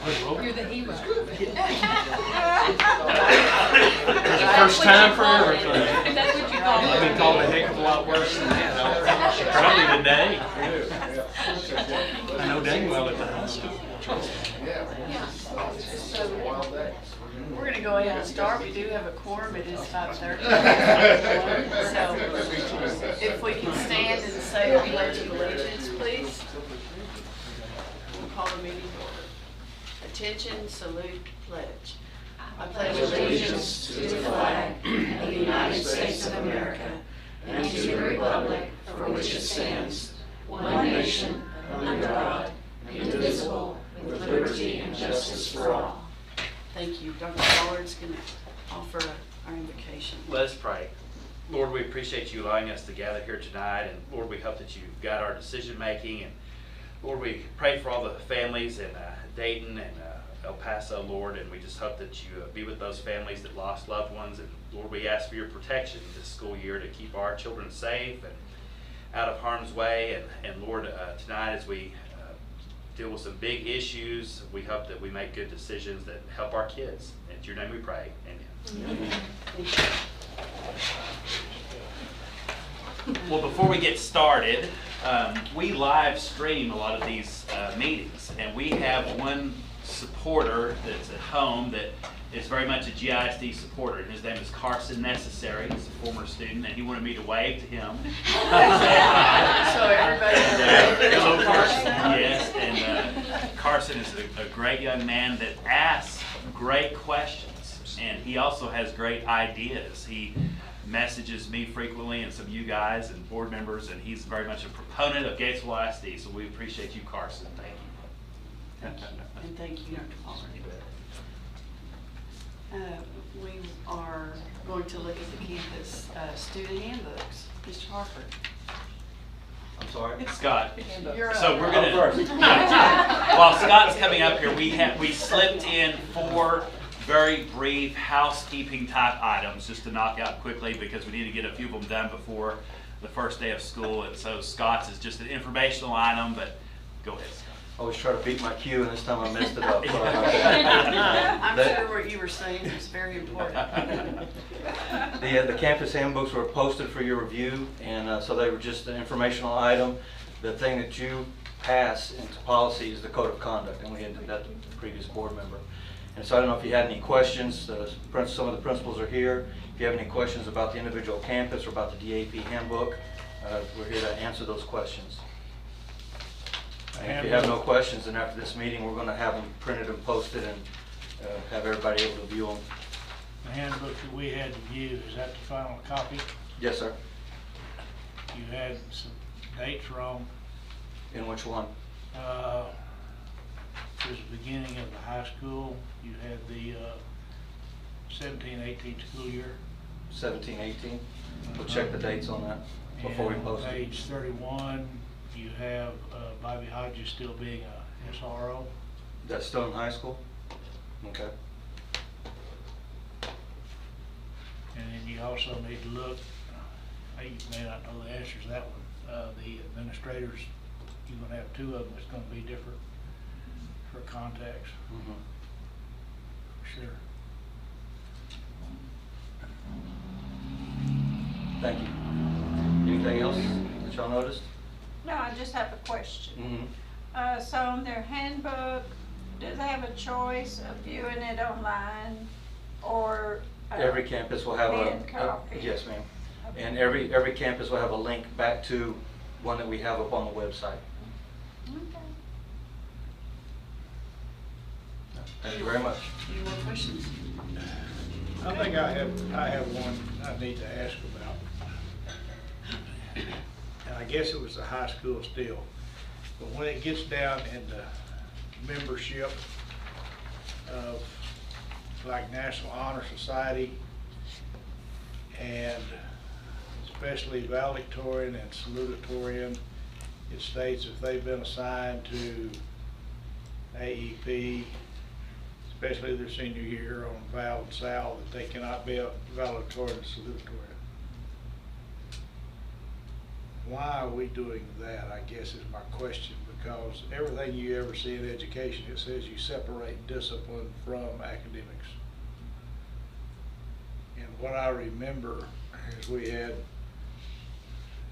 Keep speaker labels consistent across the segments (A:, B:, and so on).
A: You're the hero.
B: First time for everything.
A: That's what you call
B: I've
A: it.
B: been called a heck of a lot worse than that. Probably today. I know dang well at the hospital.
C: We're going to go ahead and start. We do have a quorum. It is 5:30. So if we can stand and say the Pledge of Allegiance, please. We'll call the meeting to order. Attention, salute, pledge. I pledge allegiance to the flag of the United States of America and to the republic for which it stands, one nation, under God, indivisible, with liberty and justice for all. Thank you. Dr. Ballard's going to offer our invocation.
D: Let us pray. Lord, we appreciate you allowing us to gather here tonight, and Lord, we hope that you guide our decision making, and Lord, we pray for all the families in Dayton and El Paso, Lord, and we just hope that you be with those families that lost loved ones, and Lord, we ask for your protection this school year to keep our children safe and out of harm's way, and Lord, tonight as we deal with some big issues, we hope that we make good decisions that help our kids. In your name we pray. Amen. Well, before we get started, we live stream a lot of these meetings, and we have one supporter that's at home that is very much a GISD supporter, and his name is Carson Necessary. He's a former student, and he wanted me to wave to him.
C: So everybody
D: Hello, Carson. Yes, and Carson is a great young man that asks great questions, and he also has great ideas. He messages me frequently and some of you guys and board members, and he's very much a proponent of Gatesville ISD, so we appreciate you, Carson. Thank you.
C: And thank you, Dr. Pollard. We are going to look at the campus student handbooks. Mr. Harper.
E: I'm sorry?
D: Scott.
C: You're
D: So
C: up.
D: we're going to, while Scott's coming up here, we slipped in 4 very brief housekeeping type items just to knock out quickly because we need to get a few of them done before the first day of school. And so Scott's is just an informational item, but go ahead, Scott.
E: I always try to beat my cue, and this time I messed it up.
C: I'm sure what you were saying is very important.
E: The campus handbooks were posted for your review, and so they were just an informational item. The thing that you pass into policy is the code of conduct, and we had did that to the previous board member. And so I don't know if you had any questions. Some of the principals are here. If you have any questions about the individual campus or about the DAP handbook, we're here to answer those questions. And if you have no questions, then after this meeting, we're going to have them printed and posted and have everybody able to view them.
F: The handbook that we had to view, is that the final copy?
E: Yes, sir.
F: You had some dates wrong.
E: In which one?
F: It was the beginning of the high school. You had the 17-18 school year.
E: 17-18. We'll check the dates on that before we
F: And
E: post it.
F: page 31, you have Bobby Hodges still being a SRO.
E: That's still in high school? Okay.
F: And then you also need to look, you may not know the answer to that one. The administrators, you're going to have 2 of them. It's going to be different for contacts.
E: Mm-hmm.
F: Sure.
E: Thank you. Anything else that y'all noticed?
G: No, I just have a question.
E: Mm-hmm.
G: So on their handbook, do they have a choice of viewing it online or?
E: Every campus will have
G: Hand copy?
E: yes, ma'am. And every campus will have a link back to one that we have up on the website.
G: Okay.
E: Thank you very much.
C: Any more questions?
F: I think I have one I need to ask about. And I guess it was the high school still. But when it gets down into membership of like National Honor Society and especially valedictorian and salutatorian, it states if they've been assigned to AEP, especially their senior year on Val and Sal, that they cannot be a valedictorian and salutatorian. Why are we doing that, I guess is my question, because everything you ever see in education, it says you separate discipline from academics. And what I remember is we had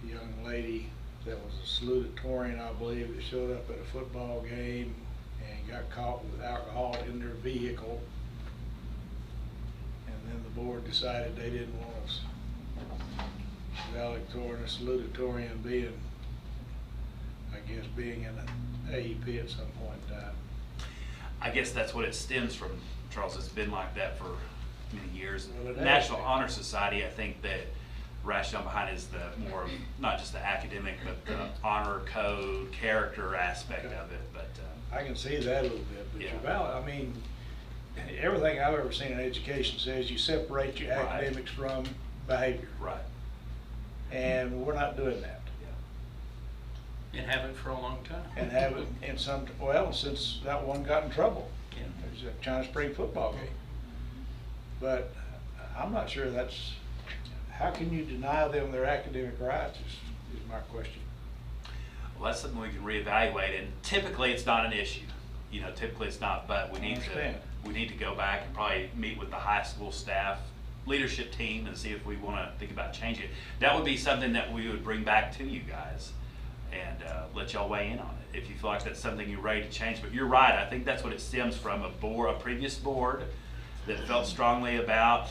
F: a young lady that was a salutatorian, I believe, that showed up at a football game and got caught with alcohol in their vehicle. And then the board decided they didn't want us valedictorian or salutatorian being, I guess, being in an AEP at some point in time.
D: I guess that's what it stems from, Charles. It's been like that for many years.
F: Well, it has
D: National
F: been.
D: Honor Society, I think that rationale behind is the more, of not just the academic, but the honor code, character aspect of it. But
F: I can see that a little bit, but
D: Yeah.
F: your I mean, everything I've ever seen in education says you separate your
D: Right.
F: academics from behavior.
D: right.
F: And we're not doing that.
B: And haven't for a long time.
F: And haven't in some, well, since that one got in trouble.
B: Yeah.
F: It was a China Spring football game. But I'm not sure that's, how can you deny them their academic rights is my question.
D: Well, that's something we can reevaluate, and typically it's not an issue. You know, typically it's not, but we need to
F: understand.
D: go back and probably meet with the high school staff leadership team and see if we want to think about changing it. That would be something that we would bring back to you guys and let y'all weigh in on it if you feel like that's something you're ready to change. But you're right, I think that's what it stems from, a previous board that felt strongly about,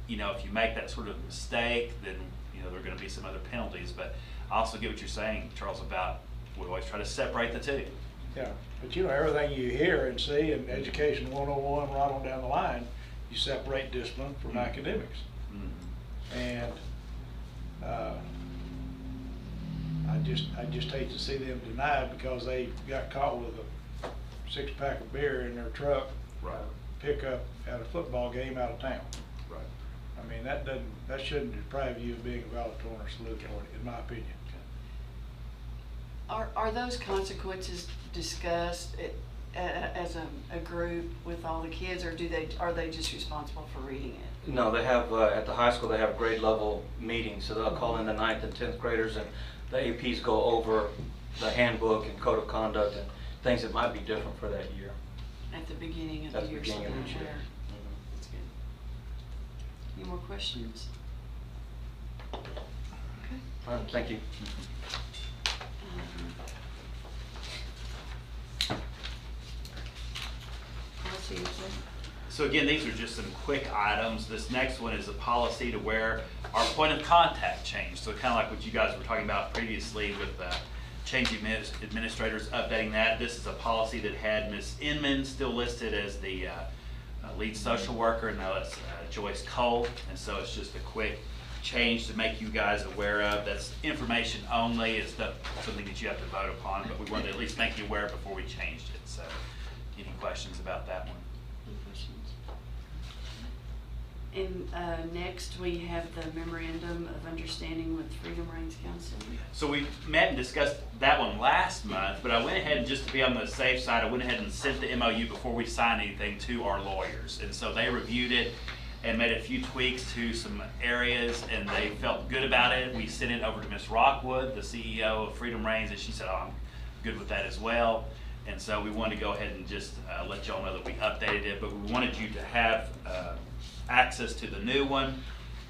D: you know, if you make that sort of mistake, then, you know, there are going to be some other penalties. But I also get what you're saying, Charles, about we always try to separate the two.
F: Yeah, but you know, everything you hear and see in Education 101 right on down the line, you separate discipline from academics. And I just hate to see them denied because they got caught with a 6-pack of beer in their truck,
D: Right.
F: pickup at a football game out of town.
D: Right.
F: I mean, that shouldn't deprive you of being a valedictorian or salutatorian, in my opinion.
C: Are those consequences discussed as a group with all the kids, or are they just responsible for reading it?
E: No, they have, at the high school, they have grade level meetings, so they'll call in the 9th and 10th graders, and the APs go over the handbook and code of conduct and things that might be different for that year.
C: At the beginning of
E: At
C: the
E: the
C: year,
E: beginning of
C: something
E: each year.
C: there. That's good. Any more questions? Okay.
E: All right, thank you.
C: Policy, is it?
D: So again, these are just some quick items. This next one is a policy to where our point of contact changed. So kind of like what you guys were talking about previously with changing administrators, updating that. This is a policy that had Ms. Inman still listed as the lead social worker, and now that's Joyce Cole. And so it's just a quick change to make you guys aware of. That's information only. It's not something that you have to vote upon, but we wanted to at least make you aware before we changed it. So any questions about that one?
C: Any questions? And next, we have the memorandum of understanding with Freedom Reigns Council.
D: So we met and discussed that one last month, but I went ahead and just to be on the safe side, I went ahead and sent the MOU before we signed anything to our lawyers. And so they reviewed it and made a few tweaks to some areas, and they felt good about it. We sent it over to Ms. Rockwood, the CEO of Freedom Reigns, and she said, oh, I'm good with that as well. And so we wanted to go ahead and just let y'all know that we updated it, but we wanted you to have access to the new one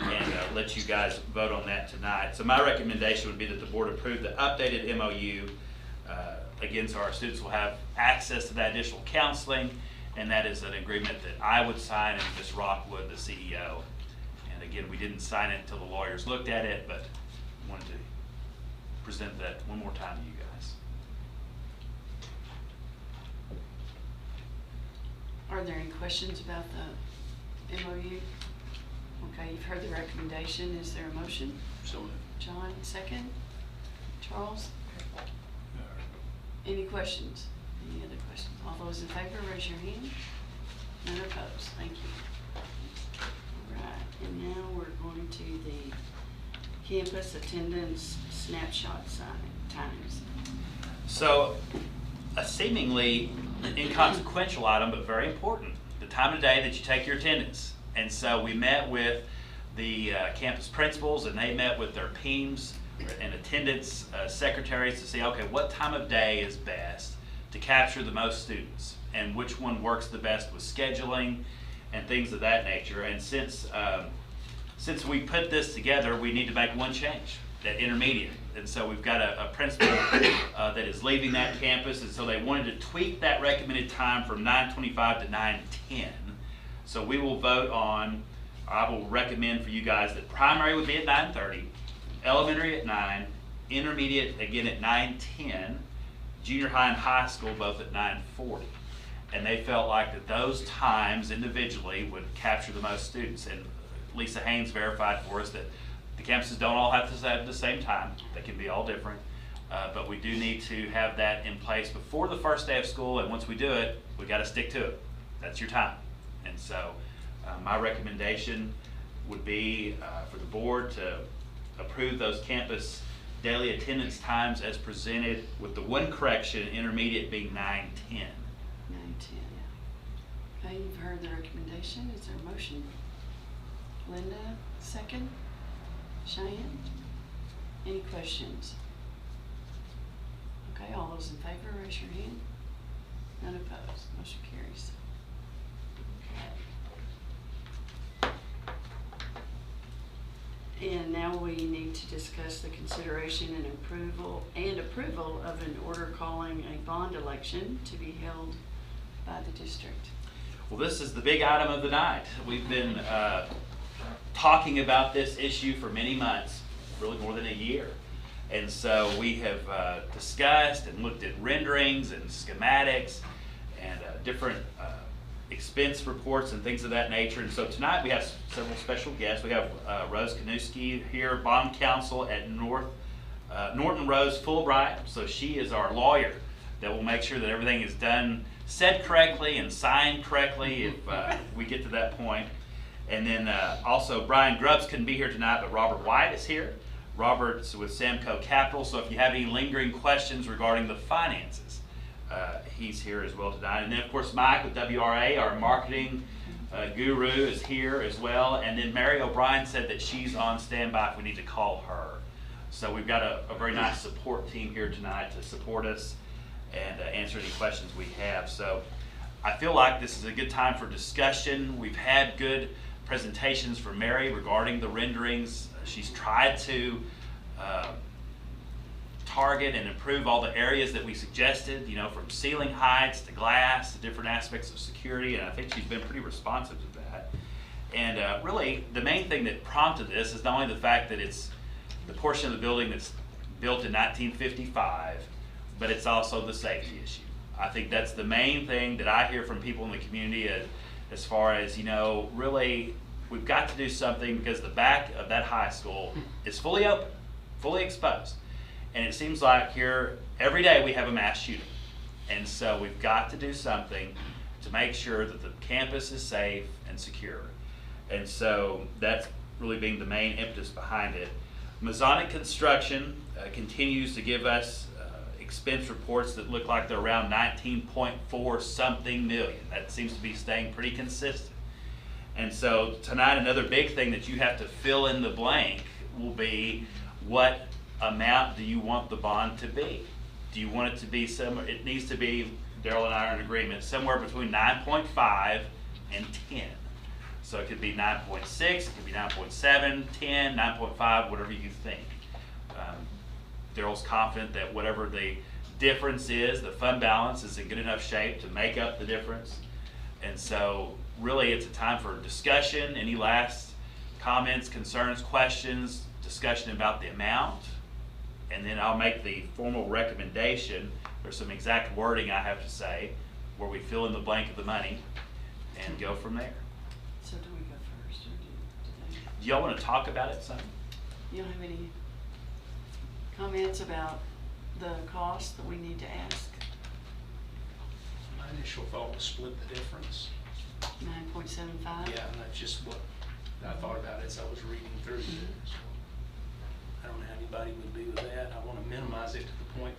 D: and let you guys vote on that tonight. So my recommendation would be that the board approve the updated MOU. Again, so our students will have access to that additional counseling, and that is an agreement that I would sign and Ms. Rockwood, the CEO. And again, we didn't sign it until the lawyers looked at it, but wanted to present that one more time to you guys.
C: Are there any questions about the MOU? Okay, you've heard the recommendation. Is there a motion?
B: So
C: John, second. Charles? Any questions? Any other questions? All those in favor, raise your hand. None opposed. Thank you. All right, and now we're going to the campus attendance snapshot times.
D: So a seemingly inconsequential item, but very important, the time of day that you take your attendance. And so we met with the campus principals, and they met with their teams and attendance secretaries to see, okay, what time of day is best to capture the most students and which one works the best with scheduling and things of that nature. And since we put this together, we need to make one change, that intermediate. And so we've got a principal that is leaving that campus, and so they wanted to tweak that recommended time from 9:25 to 9:10. So we will vote on, I will recommend for you guys that primary would be at 9:30, elementary at 9, intermediate again at 9:10, junior high and high school both at 9:40. And they felt like that those times individually would capture the most students. And Lisa Haynes verified for us that the campuses don't all have to have the same time. They can be all different. But we do need to have that in place before the first day of school, and once we do it, we got to stick to it. That's your time. And so my recommendation would be for the board to approve those campus daily attendance times as presented, with the one correction, intermediate being 9:10.
C: 9:10. Okay, you've heard the recommendation. Is there a motion? Linda, second. Cheyenne? Any questions? Okay, all those in favor, raise your hand. None opposed. Motion carries. And now we need to discuss the consideration and approval of an order calling a bond election to be held by the district.
D: Well, this is the big item of the night. We've been talking about this issue for many months, really more than a year. And so we have discussed and looked at renderings and schematics and different expense reports and things of that nature. And so tonight we have several special guests. We have Rose Kanuski here, bond counsel at Norton Rose Fulbright. So she is our lawyer that will make sure that everything is done, said correctly and signed correctly if we get to that point. And then also Brian Grubbs couldn't be here tonight, but Robert White is here. Robert's with Samco Capital, so if you have any lingering questions regarding the finances, he's here as well tonight. And then of course Mike with WRA, our marketing guru, is here as well. And then Mary O'Brien said that she's on standby if we need to call her. So we've got a very nice support team here tonight to support us and answer any questions we have. So I feel like this is a good time for discussion. We've had good presentations from Mary regarding the renderings. She's tried to target and improve all the areas that we suggested, you know, from ceiling heights to glass to different aspects of security, and I think she's been pretty responsive to that. And really, the main thing that prompted this is not only the fact that it's the portion of the building that's built in 1955, but it's also the safety issue. I think that's the main thing that I hear from people in the community as far as, you know, really, we've got to do something because the back of that high school is fully open, fully exposed. And it seems like here, every day we have a mass shooting. And so we've got to do something to make sure that the campus is safe and secure. And so that's really being the main impetus behind it. Masonic Construction continues to give us expense reports that look like they're around 19.4 something million. That seems to be staying pretty consistent. And so tonight, another big thing that you have to fill in the blank will be, what amount do you want the bond to be? Do you want it to be somewhere? It needs to be, Daryl and I are in agreement, somewhere between 9.5 and 10. So it could be 9.6, it could be 9.7, 10, 9.5, whatever you think. Daryl's confident that whatever the difference is, the fund balance is in good enough shape to make up the difference. And so really it's a time for discussion. Any last comments, concerns, questions, discussion about the amount, and then I'll make the formal recommendation. There's some exact wording I have to say where we fill in the blank of the money and go from there.
C: So do we go first, or do they?
D: Do y'all want to talk about it some?
C: You don't have any comments about the cost that we need to ask?
B: My initial thought was split the difference.
C: 9.75?
B: Yeah, and that's just what I thought about as I was reading through this. I don't know how anybody would be with that. I want to minimize it to the point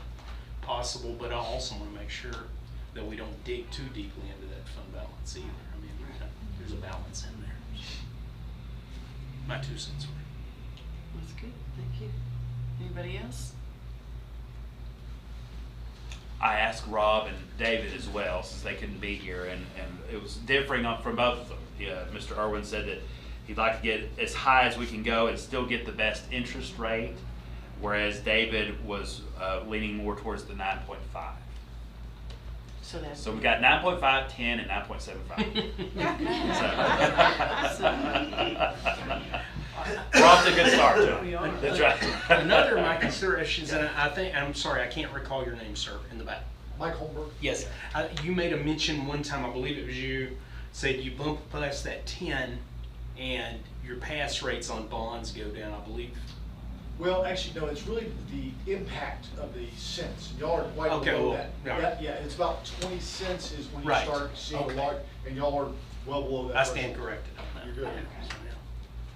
B: possible, but I also want to make sure that we don't dig too deeply into that fund balance either. I mean, there's a balance in there. My 2 cents worth.
C: That's good, thank you. Anybody else?
D: I asked Rob and David as well, since they couldn't be here, and it was differing from both of them. Yeah, Mr. Irwin said that he'd like to get as high as we can go and still get the best interest rate, whereas David was leaning more towards the 9.5.
C: So that's.
D: So we got 9.5, 10, and 9.75. We're off to a good start, John.
C: We are.
D: That's right.
B: Another of my considerations, and I think, I'm sorry, I can't recall your name, sir, in the back.
A: Mike Holmberg.
B: Yes, you made a mention one time, I believe it was you, said you bump past that 10 and your pass rates on bonds go down, I believe.
A: Well, actually, no, it's really the impact of the cents. Y'all are quite
B: Okay,
A: below
B: well,
A: that.
B: yeah.
A: Yeah, it's about 20 cents is when you
B: Right.
A: start seeing
B: Okay.
A: a lot, and y'all are well below that.
B: I stand corrected on that.
A: You're good.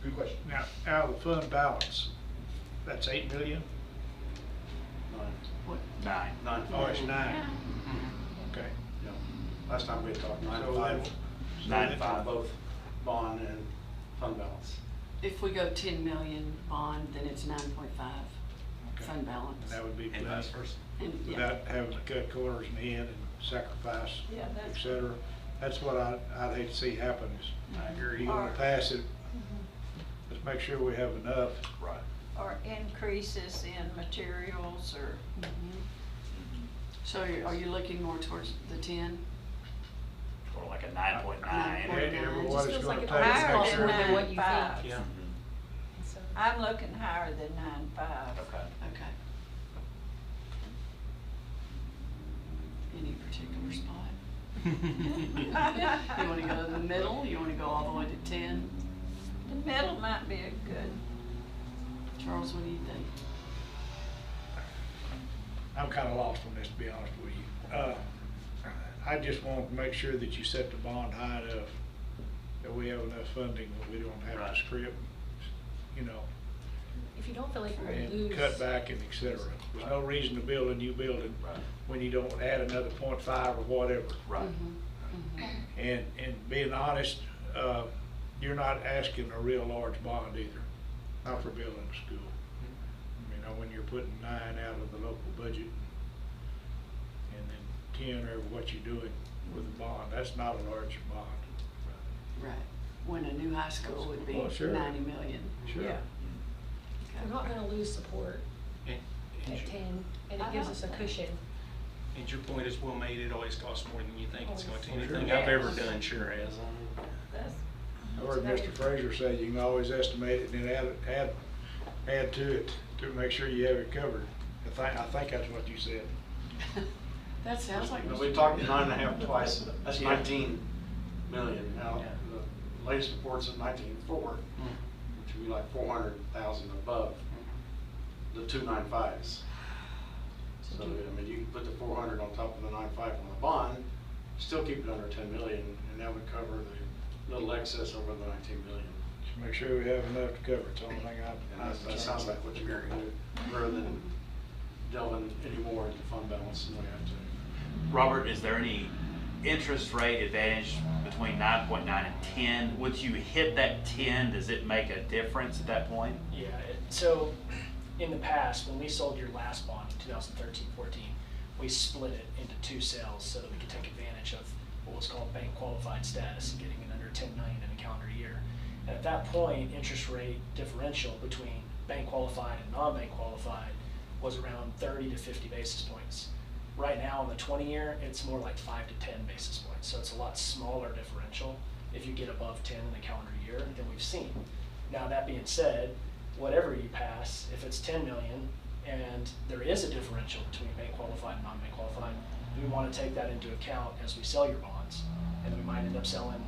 A: Good question.
F: Now, out of the fund balance, that's 8 million?
C: What?
D: 9.
F: Oh, it's 9.
B: Mhm.
F: Okay.
H: Yeah, last time we had talked,
F: So
H: 9.5,
F: then-
D: 9.5.
H: both bond and fund balance.
C: If we go 10 million bond, then it's 9.5
F: Okay.
C: fund balance.
F: And that would be
B: And vice
F: plenty,
B: versa.
C: And, yeah.
F: without having to cut corners in the end and sacrifice,
G: Yeah,
F: et
G: that's-
F: cetera. That's what I'd hate to see happen is,
B: I agree.
F: you wanna pass it, let's make sure we have enough.
D: Right.
G: Or increases in materials or,
C: Mhm. So are you looking more towards the 10?
D: Or like a 9.9.
C: 9.9.
F: What it's
I: Just feels
F: gonna
I: like it
F: take.
I: always
G: higher
I: costs
G: than
I: more than what you
G: 9.5.
I: think.
B: Yeah.
I: So-
G: I'm looking higher than 9.5.
D: Okay.
C: Okay. Any particular spot? You wanna go to the middle? You wanna go all the way to 10?
G: The middle might be a good,
C: Charles, what do you think?
F: I'm kinda lost on this, to be honest with you. I just want to make sure that you set the bond high enough, that we have enough funding, that we don't have
B: Right.
F: to script, you know,
I: If you don't feel like you're gonna
F: and
I: lose.
F: cut back and et cetera. There's no reason to build a new building
D: Right.
F: when you don't add another 0.5 or whatever.
D: Right.
F: And being honest, you're not asking a real large bond either, not for building a school. You know, when you're putting 9 out of the local budget and then 10 over what you're doing with the bond, that's not a large bond.
C: Right, when a new high school would be
F: Well, sure.
C: 90 million.
F: Sure.
G: yeah.
I: We're not gonna lose support
B: And- and
I: at
B: your-
I: 10, and it gives us a cushion.
B: And your point is well made, it always costs more than you think it's going to.
F: Oh, sure.
B: Anything I've ever done sure has.
G: That's,
F: I heard Mr. Fraser say you can always estimate it and then add to it to make sure you have it covered. I think that's what you said.
C: That sounds like.
H: We talked 9.5 twice, that's
B: Yeah.
H: 19 million. Now,
B: Yeah.
H: the latest report's at 19.4, which would be like 400,000 above the 295s. So, I mean, you can put the 400 on top of the 9.5 on the bond, still keep it under 10 million, and that would cover the little excess over the 19 million.
F: Just make sure we have enough to cover it. It's the only thing
H: And that sounds like what you're going to do, rather than delving any more into fund balance than we have to.
D: Robert, is there any interest rate advantage between 9.9 and 10? Once you hit that 10, does it make a difference at that point?
J: Yeah, so in the past, when we sold your last bond in 2013-14, we split it into 2 sales so that we could take advantage of what was called bank qualified status and getting it under 10 million in a calendar year. And at that point, interest rate differential between bank qualified and non-bank qualified was around 30 to 50 basis points. Right now in the 20-year, it's more like 5 to 10 basis points. So it's a lot smaller differential if you get above 10 in the calendar year than we've seen. Now that being said, whatever you pass, if it's 10 million and there is a differential between bank qualified and non-bank qualified, we want to take that into account as we sell your bonds. And we might end up selling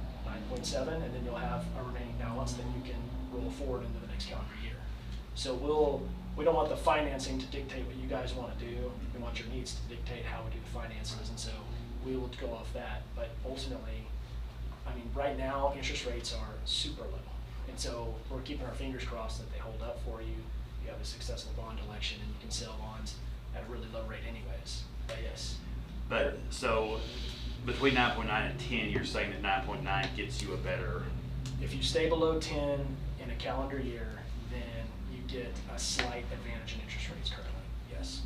J: 9.7, and then you'll have a remaining balance that you can roll forward into the next calendar year. So we don't want the financing to dictate what you guys want to do. We want your needs to dictate how we do the finances, and so we will go off that. But ultimately, I mean, right now, interest rates are super low. And so we're keeping our fingers crossed that they hold up for you. You have a successful bond election and you can sell bonds at a really low rate anyways. But yes.
D: But, so, between 9.9 and 10, you're saying that 9.9 gets you a better,
J: If you stay below 10 in a calendar year, then you get a slight advantage in interest rates currently, yes.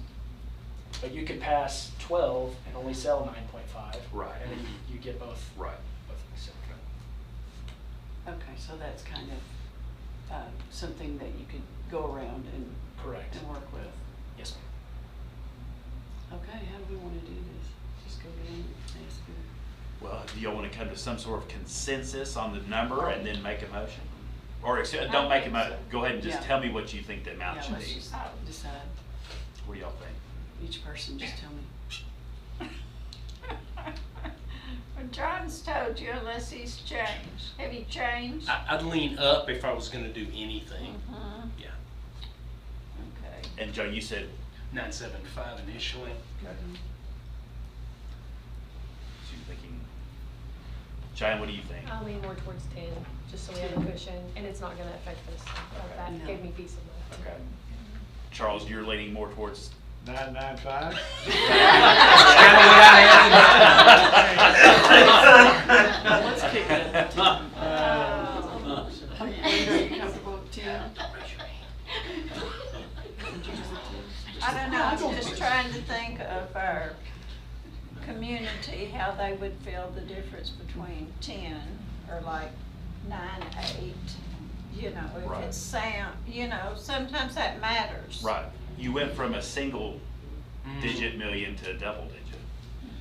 J: But you could pass 12 and only sell 9.5.
D: Right.
J: And then you get both.
D: Right.
J: Both things.
C: Okay, so that's kind of something that you could go around and
J: Correct.
C: and work with.
J: Yes, ma'am.
C: Okay, how do we want to do this? Just go down and ask her.
D: Well, do y'all want to come to some sort of consensus on the number and then make a motion? Or don't make a motion, go ahead and just
C: Yeah.
D: tell me what you think the amount
C: Yeah,
D: should
C: let's
D: be.
C: just decide.
D: What do y'all think?
C: Each person just tell me.
G: Well, John's told you unless he's changed. Have you changed?
B: I'd lean up if I was gonna do anything.
G: Mhm.
B: Yeah,
G: Okay.
D: And Joe, you said,
B: 975 initially.
D: so you're thinking, Cheyenne, what do you think?
I: I'll lean more towards 10, just so we have a cushion, and it's not gonna affect us. That
C: No.
I: gave me peace of mind.
D: Okay. Charles, you're leaning more towards
F: 995?
C: Let's kick it up to 10. Are you comfortable with 10?
G: I don't know, I'm just trying to think of our community, how they would feel the difference between 10 or like 9, 8. You know, if
D: Right.
G: it's sound, you know, sometimes that matters.
D: Right. You went from a single digit million to a double digit.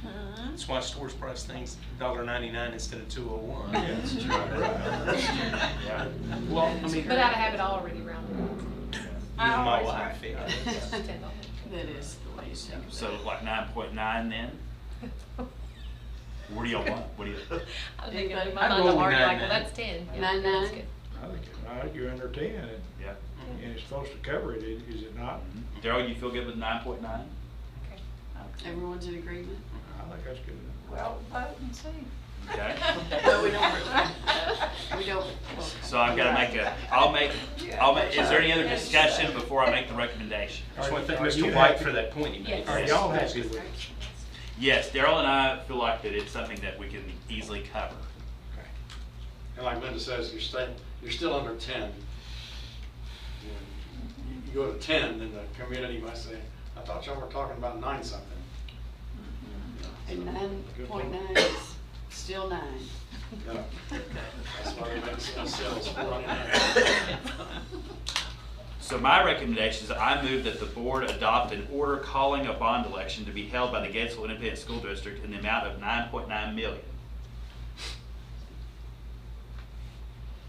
G: Mhm.
B: That's why stores price things $1.99 instead of $2.01.
F: Yeah, that's right.
D: Yeah.
B: Well, I mean,
I: But I'd have it already rounded.
G: I
B: even my
G: always
B: wife,
G: like-
B: yeah.
I: It's $10.
C: That is the way you think of it.
D: So like 9.9 then? What do y'all want? What do you?
I: I was thinking,
C: Anybody?
I: my
B: I'd
I: mind,
B: go
I: I'm
B: with
I: already like,
B: 9.9.
I: well, that's 10. Yeah,
C: 9.9?
I: that's good.
F: I think, you're under 10, and
D: Yeah.
F: it's supposed to cover it, is it not?
D: Daryl, you feel good with 9.9?
I: Okay.
C: Everyone's in agreement?
F: I think that's good enough.
G: Well, vote and see.
D: Okay.
C: No, we don't. We don't.
D: So I've got to make is there any other discussion before I make the recommendation?
B: I just want to thank
F: Are you
B: Mr. White
F: happy?
B: for that point he made.
I: Yes.
F: Are y'all happy with it?
D: Yes, Daryl and I feel like that it's something that we can easily cover.
F: Okay.
H: And like Linda says, you're still under 10. And you go to 10, then the community might say, I thought y'all were talking about 9 something.
C: And 9.9 is still 9.
H: No. That's why they make some sales for on that.
D: So my recommendation is I move that the board adopt an order calling a bond election to be held by the Gatesville Independent School District in the amount of $9.9 million.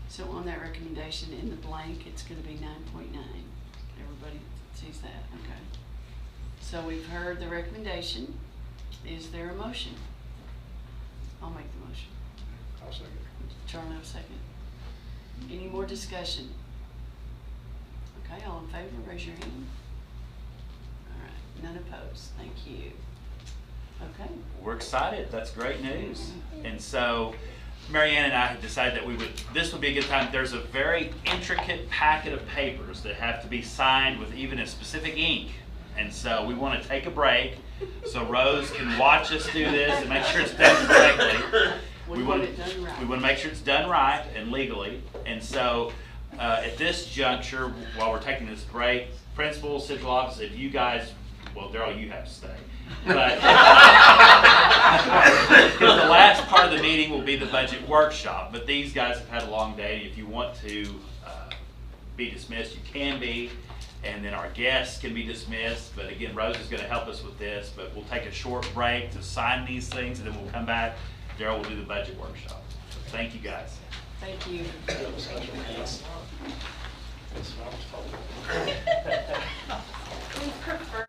C: So on that recommendation, in the blank, it's gonna be 9.9. Everybody sees that, okay? So we've heard the recommendation. Is there a motion? I'll make the motion.
F: I'll second.
C: Charlie, a second. Any more discussion? Okay, all in favor, raise your hand. All right, none opposed, thank you. Okay.
D: We're excited. That's great news. And so Mary Ann and I had decided that this would be a good time. There's a very intricate packet of papers that have to be signed with even a specific ink. And so we want to take a break so Rose can watch us do this and make sure it's done correctly.
C: We want it done right.
D: We want to make sure it's done right and legally. And so at this juncture, while we're taking this break, principal, central office, if you guys, well, Daryl, you have to stay. But because the last part of the meeting will be the budget workshop. But these guys have had a long day. If you want to be dismissed, you can be. And then our guests can be dismissed. But again, Rose is going to help us with this. But we'll take a short break to sign these things, and then we'll come back. Daryl will do the budget workshop. Thank you, guys.
C: Thank you.
G: We prefer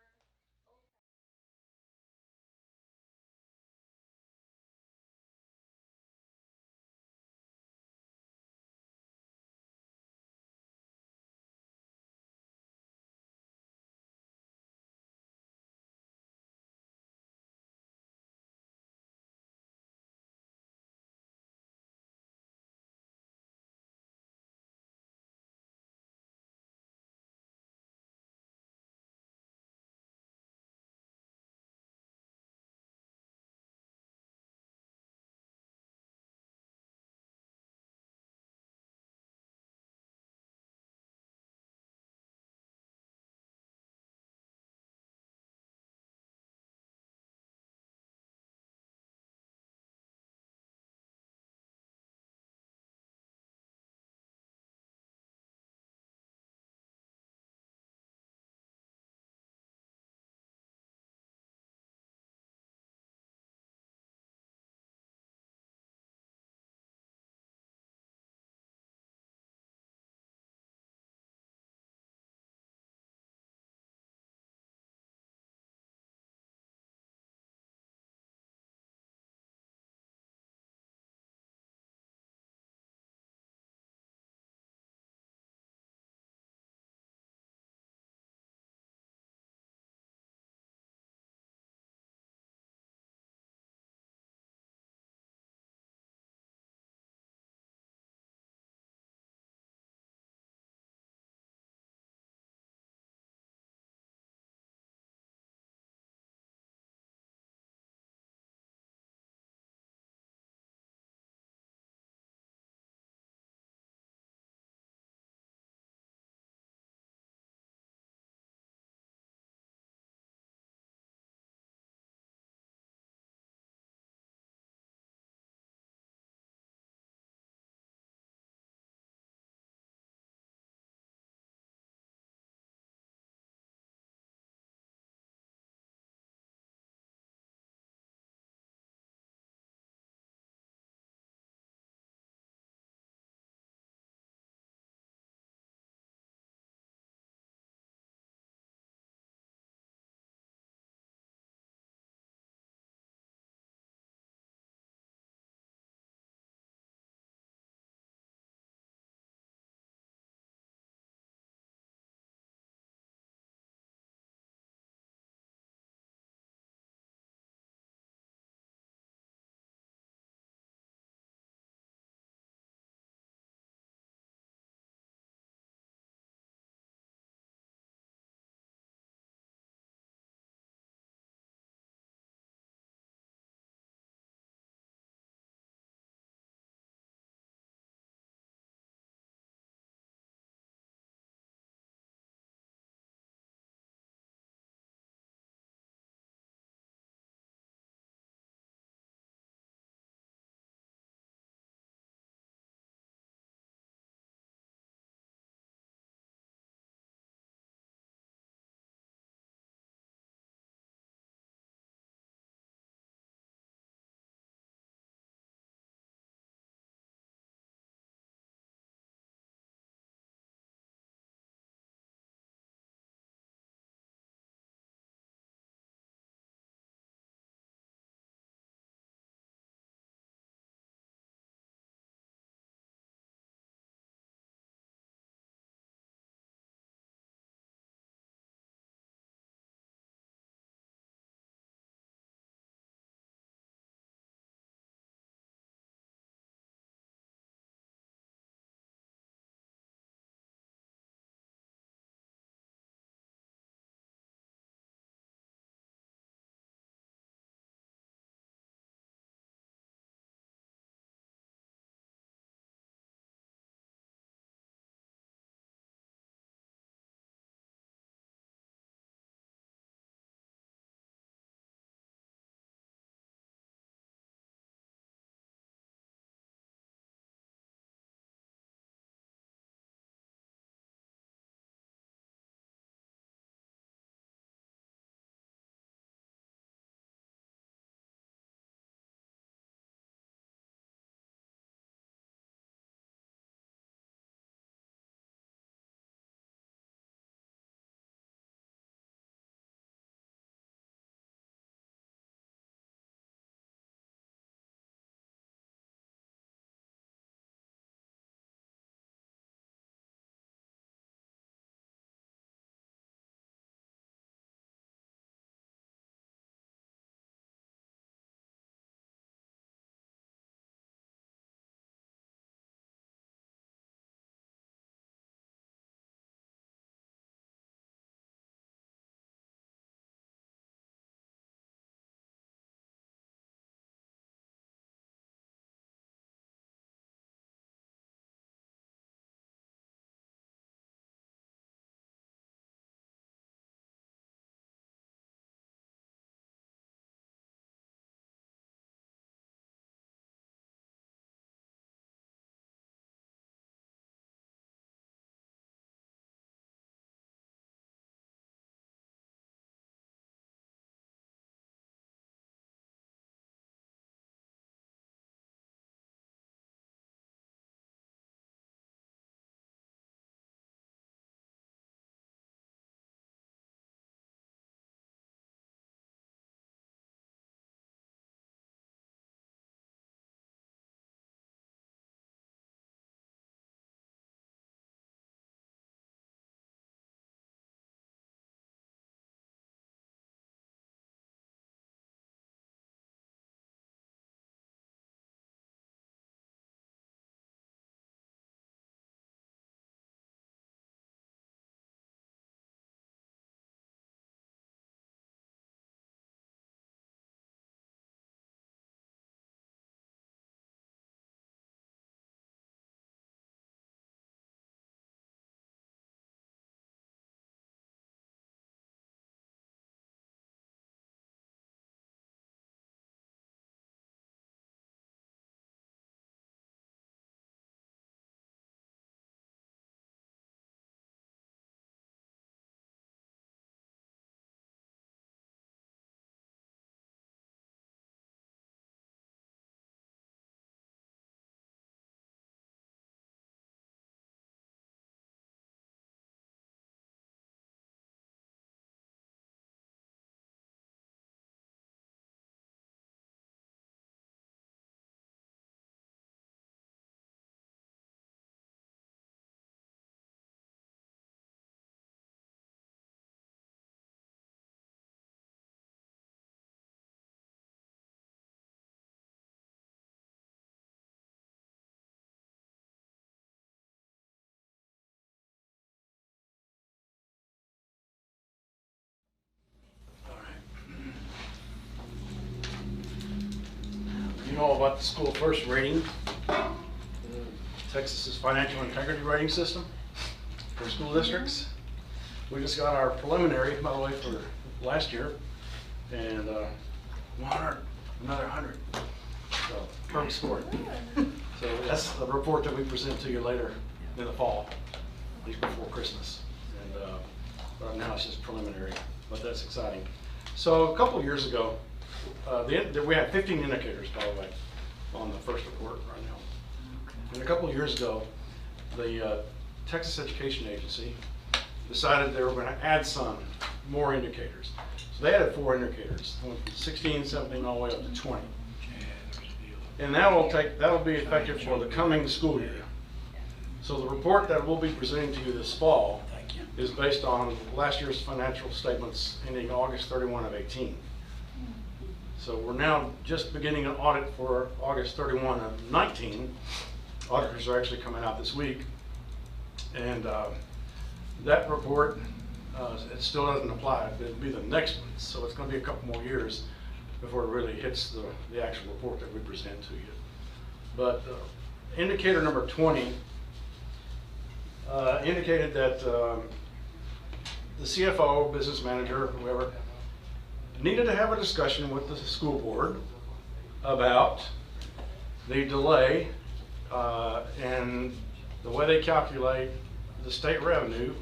H: you know about the school first rating, Texas's financial integrity rating system for school districts. We just got our preliminary, by the way, for last year, and 100, another 100. So, perfect score. So that's the report that we present to you later in the fall, at least before Christmas. And but now it's just preliminary, but that's exciting. So a couple of years ago, we had 15 indicators, by the way, on the first report right now. And a couple of years ago, the Texas Education Agency decided they were going to add some more indicators. So they added 4 indicators, went from 16, 17, all the way up to 20. And that'll be effective for the coming school year. So the report that we'll be presenting to you this fall is based on last year's financial statements ending August 31 of 18. So we're now just beginning an audit for August 31 of 19. Auditors are actually coming out this week. And that report, it still doesn't apply. It'll be the next one. So it's going to be a couple more years before it really hits the actual report that we present to you. But indicator number 20 indicated that the CFO, business manager, whoever, needed to have a discussion with the school board about the delay and the way they calculate the state revenue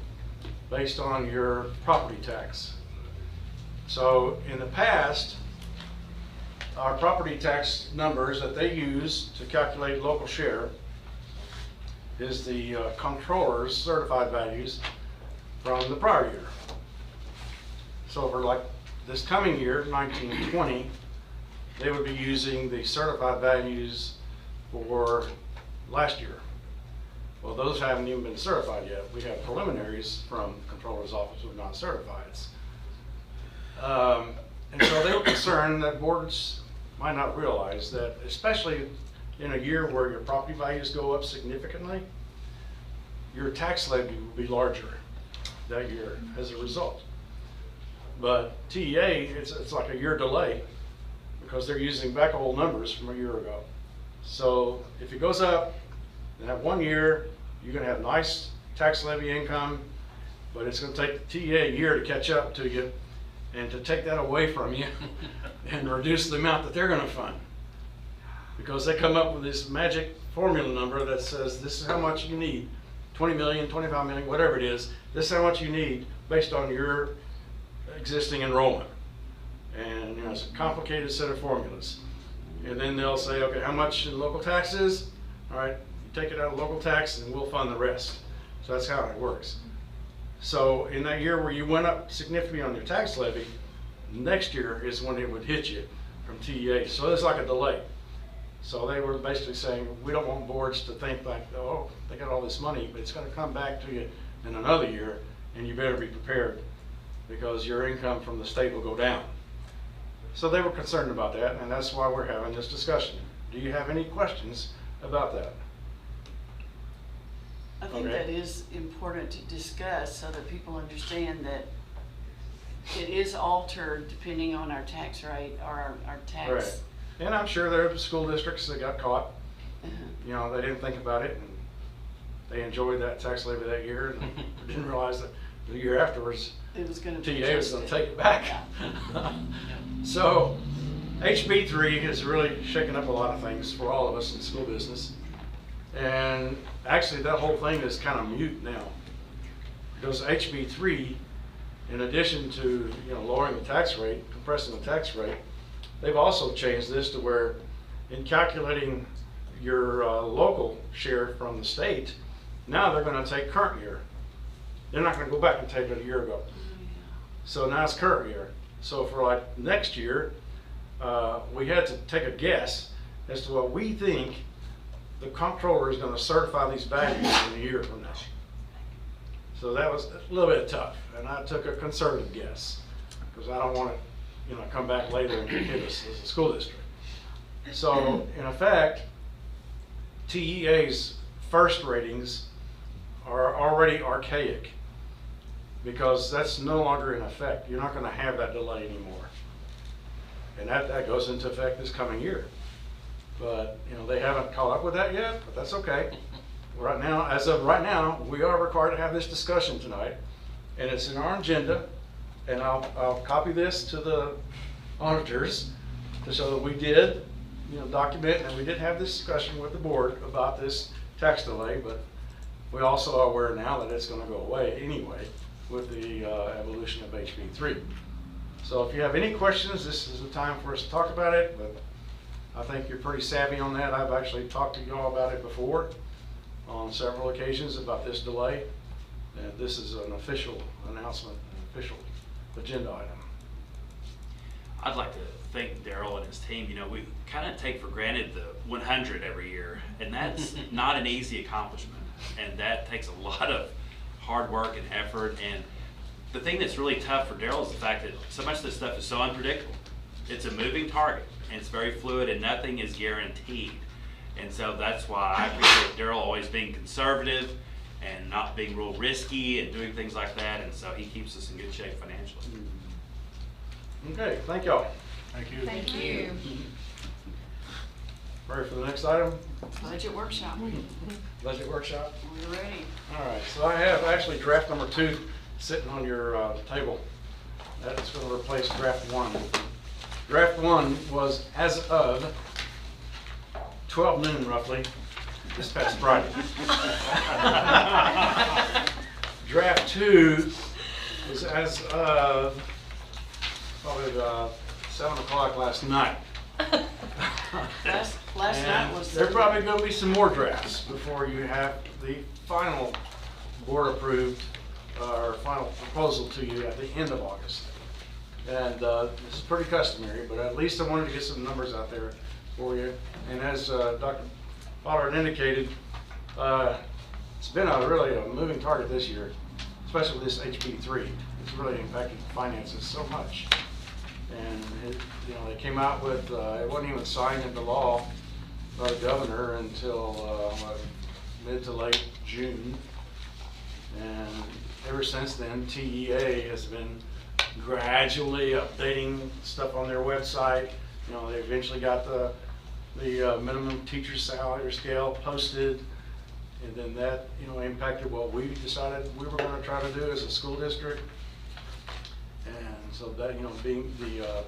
H: based on your property tax. So in the past, our property tax numbers that they use to calculate local share is the controller's certified values from the prior year. So for like this coming year, 1920, they would be using the certified values for last year. Well, those haven't even been certified yet. We have preliminaries from the controller's office with non-certified. And so they were concerned that boards might not realize that, especially in a year where your property values go up significantly, your tax levy will be larger that year as a result. But TEA, it's like a year delay because they're using back old numbers from a year ago. So if it goes up in that 1 year, you're going to have nice tax levy income, but it's going to take the TEA a year to catch up to you and to take that away from you and reduce the amount that they're going to fund. Because they come up with this magic formula number that says this is how much you need, 20 million, 25 million, whatever it is, this is how much you need based on your existing enrollment. And you know, it's a complicated set of formulas. And then they'll say, okay, how much in local taxes? All right, you take it out of local tax and we'll fund the rest. So that's how it works. So in that year where you went up significantly on your tax levy, next year is when it would hit you from TEA. So there's like a delay. So they were basically saying, we don't want boards to think like, oh, they got all this money, but it's going to come back to you in another year, and you better be prepared because your income from the state will go down. So they were concerned about that, and that's why we're having this discussion. Do you have any questions about that?
C: I think
H: Okay.
C: that is important to discuss so that people understand that it is altered depending on our tax rate or our tax.
H: Right. And I'm sure there are school districts that got caught. You know, they didn't think about it, and they enjoyed that tax levy that year, and didn't realize that the year afterwards,
C: It was going to be
H: TEA was going to
C: adjusted.
H: take it back. So HB3 is really shaking up a lot of things for all of us in school business. And actually that whole thing is kind of mute now. Because HB3, in addition to lowering the tax rate, compressing the tax rate, they've also changed this to where in calculating your local share from the state, now they're going to take current year. They're not going to go back and take it a year ago. So now it's current year. So for like next year, we had to take a guess as to what we think the comptroller is going to certify these values in a year from now. So that was a little bit tough, and I took a conservative guess because I don't want to come back later and hit us as a school district. So in effect, TEA's first ratings are already archaic because that's no longer in effect. You're not going to have that delay anymore. And that goes into effect this coming year. But, you know, they haven't caught up with that yet, but that's okay. Right now, as of right now, we are required to have this discussion tonight, and it's in our agenda, and I'll copy this to the auditors to show that we did, you know, document, and we did have this discussion with the board about this tax delay, but we also are aware now that it's gonna go away anyway with the evolution of HB3. So if you have any questions, this is the time for us to talk about it, but I think you're pretty savvy on that. I've actually talked to y'all about it before on several occasions about this delay. And this is an official announcement, an official agenda item.
D: I'd like to thank Daryl and his team. You know, we kind of take for granted the 100 every year, and that's not an easy accomplishment. And that takes a lot of hard work and effort. And the thing that's really tough for Daryl is the fact that so much of this stuff is so unpredictable. It's a moving target, and it's very fluid, and nothing is guaranteed. And so that's why I appreciate Daryl always being conservative and not being real risky and doing things like that. And so he keeps us in good shape financially.
H: Okay, thank y'all.
F: Thank you.
C: Thank you.
H: Ready for the next item?
C: Budget workshop.
H: Budget workshop.
C: We're ready.
H: All right, so I have actually draft number 2 sitting on your table. That is going to replace draft 1. Draft 1 was as of 12 noon roughly, this past Friday. Draft 2 was as of probably 7 o'clock last night.
C: Last night was.
H: There's probably going to be some more drafts before you have the final board approved or final proposal to you at the end of August. And this is pretty customary, but at least I wanted to get some numbers out there for you. And as Dr. Pollard indicated, it's been really a moving target this year, especially with this HB3. It's really impacted finances so much. And you know, they came out with, it wasn't even signed into law by the governor until mid to late June. And ever since then, TEA has been gradually updating stuff on their website. You know, they eventually got the minimum teacher salary scale posted, and then that, you know, impacted what we decided we were going to try to do as a school district. And so that, you know, being the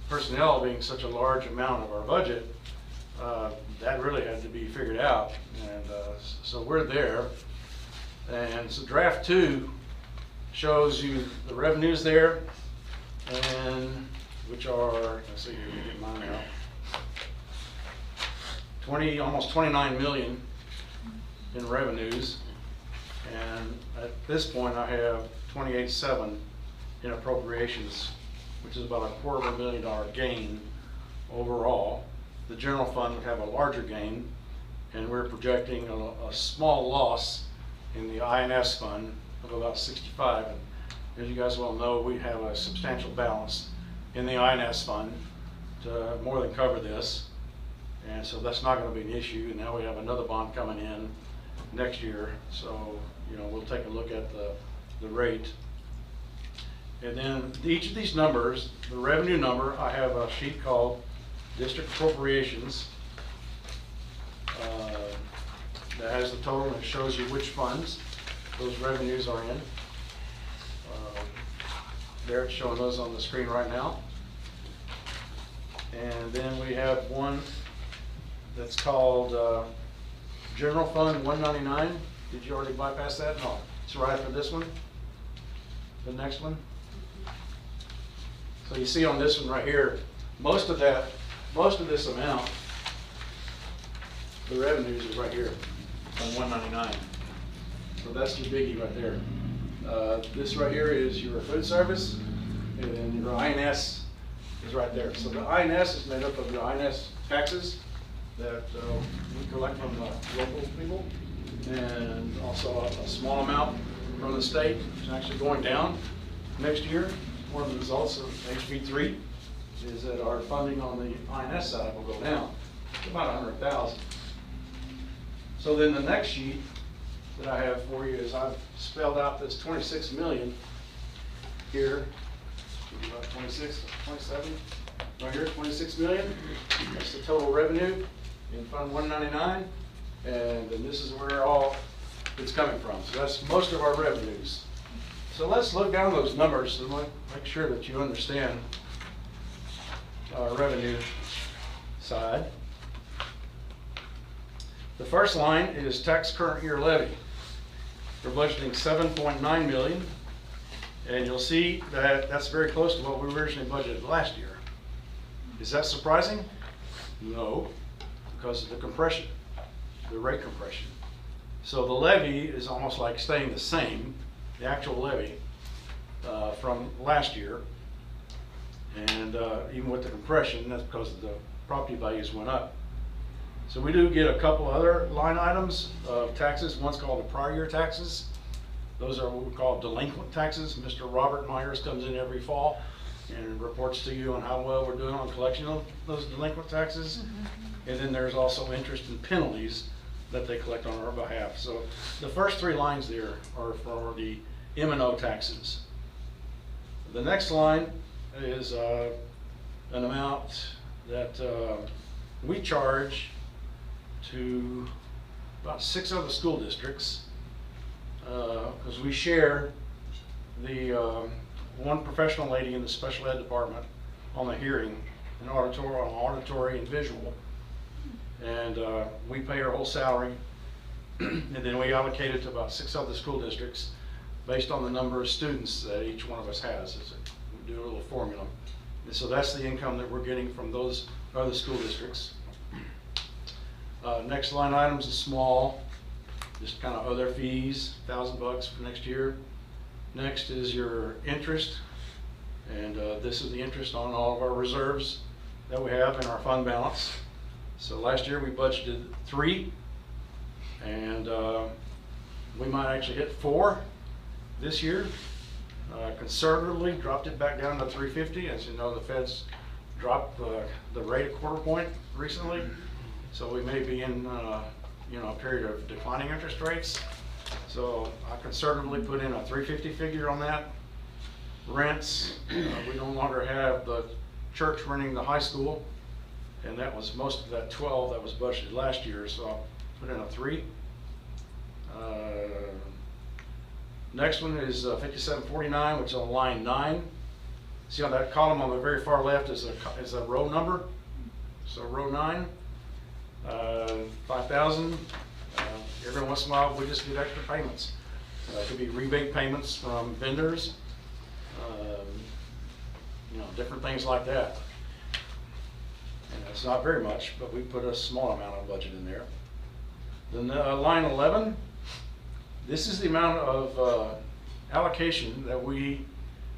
H: personnel being such a large amount of our budget, that really had to be figured out. And so we're there. And so draft 2 shows you the revenues there, and which are, let's see here, let me get mine out. Almost 29 million in revenues. And at this point I have 28.7 in appropriations, which is about $250,000 gain overall. The general fund would have a larger gain, and we're projecting a small loss in the INS fund of about 65. And as you guys well know, we have a substantial balance in the INS fund to more than cover this, and so that's not going to be an issue. And now we have another bond coming in next year, so you know, we'll take a look at the rate. And then each of these numbers, the revenue number, I have a sheet called District Appropriations that has the total, and it shows you which funds those revenues are in. There it's showing those on the screen right now. And then we have one that's called General Fund 199. Did you already bypass that? No, it's right after this one. The next one. So you see on this one right here, most of this amount, the revenues is right here on 199. So that's your biggie right there. This right here is your food service, and then your INS is right there. So the INS is made up of your INS taxes that we collect from the local people, and also a small amount from the state, which is actually going down next year. One of the results of HB3 is that our funding on the INS side will go down to about 100,000. So then the next sheet that I have for you is I've spelled out this 26 million here, about 26, 27. right here, 26 million. That's the total revenue in Fund 199. And then this is where all it's coming from. So that's most of our revenues. So let's look down those numbers and make sure that you understand our revenue side. The first line is tax current year levy. We're budgeting 7.9 million, and you'll see that that's very close to what we originally budgeted last year. Is that surprising? No, because of the compression, the rate compression. So the levy is almost like staying the same, the actual levy from last year. And even with the compression, that's because the property values went up. So we do get a couple other line items of taxes. One's called the prior year taxes. Those are what we call delinquent taxes. Mr. Robert Myers comes in every fall and reports to you on how well we're doing on collection of those delinquent taxes. And then there's also interest and penalties that they collect on our behalf. So the first three lines there are for the M&O taxes. The next line is an amount that we charge to about 6 other school districts because we share the one professional lady in the special ed department on the hearing and auditory and visual. And we pay her whole salary and then we allocate it to about 6 other school districts based on the number of students that each one of us has. We do a little formula. And so that's the income that we're getting from those other school districts. Next line items is small, just kind of other fees, $1,000 for next year. Next is your interest, and this is the interest on all of our reserves that we have in our fund balance. So last year we budgeted 3, and we might actually hit 4 this year. Conservatively dropped it back down to 350. As you know, the Fed's dropped the rate a quarter point recently. So we may be in a period of declining interest rates. So I conservatively put in a 350 figure on that. Rents, we no longer have the church renting the high school, and that was most of that 12 that was budgeted last year. So I'll put in a 3. Next one is 5749, which is on line 9. See on that column on the very far left is a row number. So row 9. 5,000. Every once in a while, we just get extra payments. It could be rebate payments from vendors, different things like that. And it's not very much, but we put a small amount of budget in there. Then line 11. This is the amount of allocation that we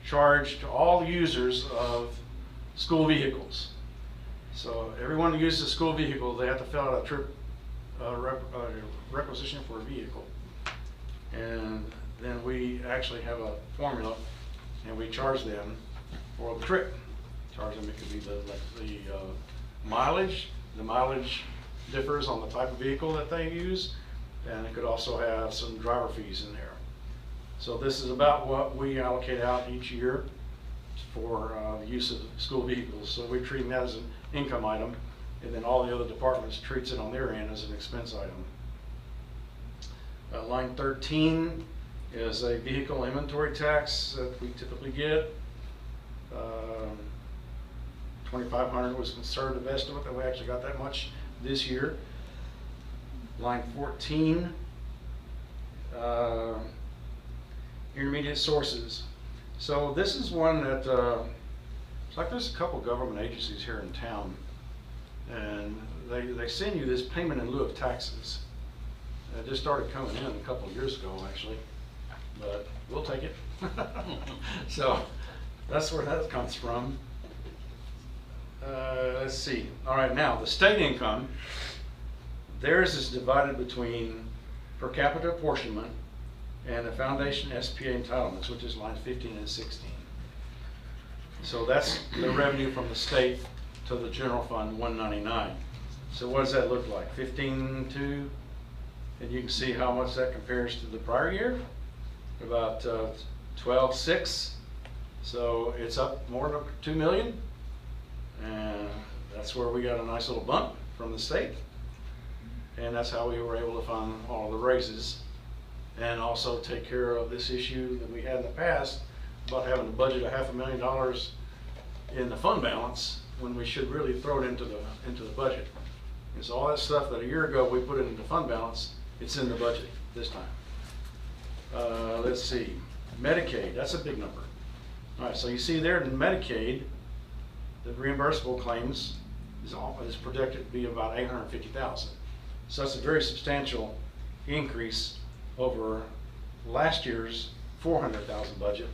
H: charge to all users of school vehicles. So everyone who uses a school vehicle, they have to fill out a requisition for a vehicle. And then we actually have a formula and we charge them for the trip. Charge them, it could be the mileage. The mileage differs on the type of vehicle that they use, and it could also have some driver fees in there. So this is about what we allocate out each year for the use of school vehicles. So we're treating that as an income item, and then all the other departments treats it on their end as an expense item. Line 13 is a vehicle inventory tax that we typically get. 2,500 was conservative estimate that we actually got that much this year. Line 14, intermediate sources. So this is one that it's like there's a couple government agencies here in town, and they send you this payment in lieu of taxes. It just started coming in a couple of years ago, actually, but we'll take it. So that's where that comes from. Let's see. All right, now the state income, theirs is divided between per capita apportionment and the foundation SPA entitlements, which is lines 15 and 16. So that's the revenue from the state to the general fund 199. So what does that look like? 15.2, and you can see how much that compares to the prior year, about 12.6. So it's up more than 2 million. And that's where we got a nice little bump from the state. And that's how we were able to fund all the raises and also take care of this issue that we had in the past about having to budget $500,000 in the fund balance when we should really throw it into the budget. And so all that stuff that a year ago we put it into fund balance, it's in the budget this time. Let's see, Medicaid, that's a big number. All right, so you see there in Medicaid, the reimbursable claims is projected to be about $850,000. So that's a very substantial increase over last year's $400,000 budget,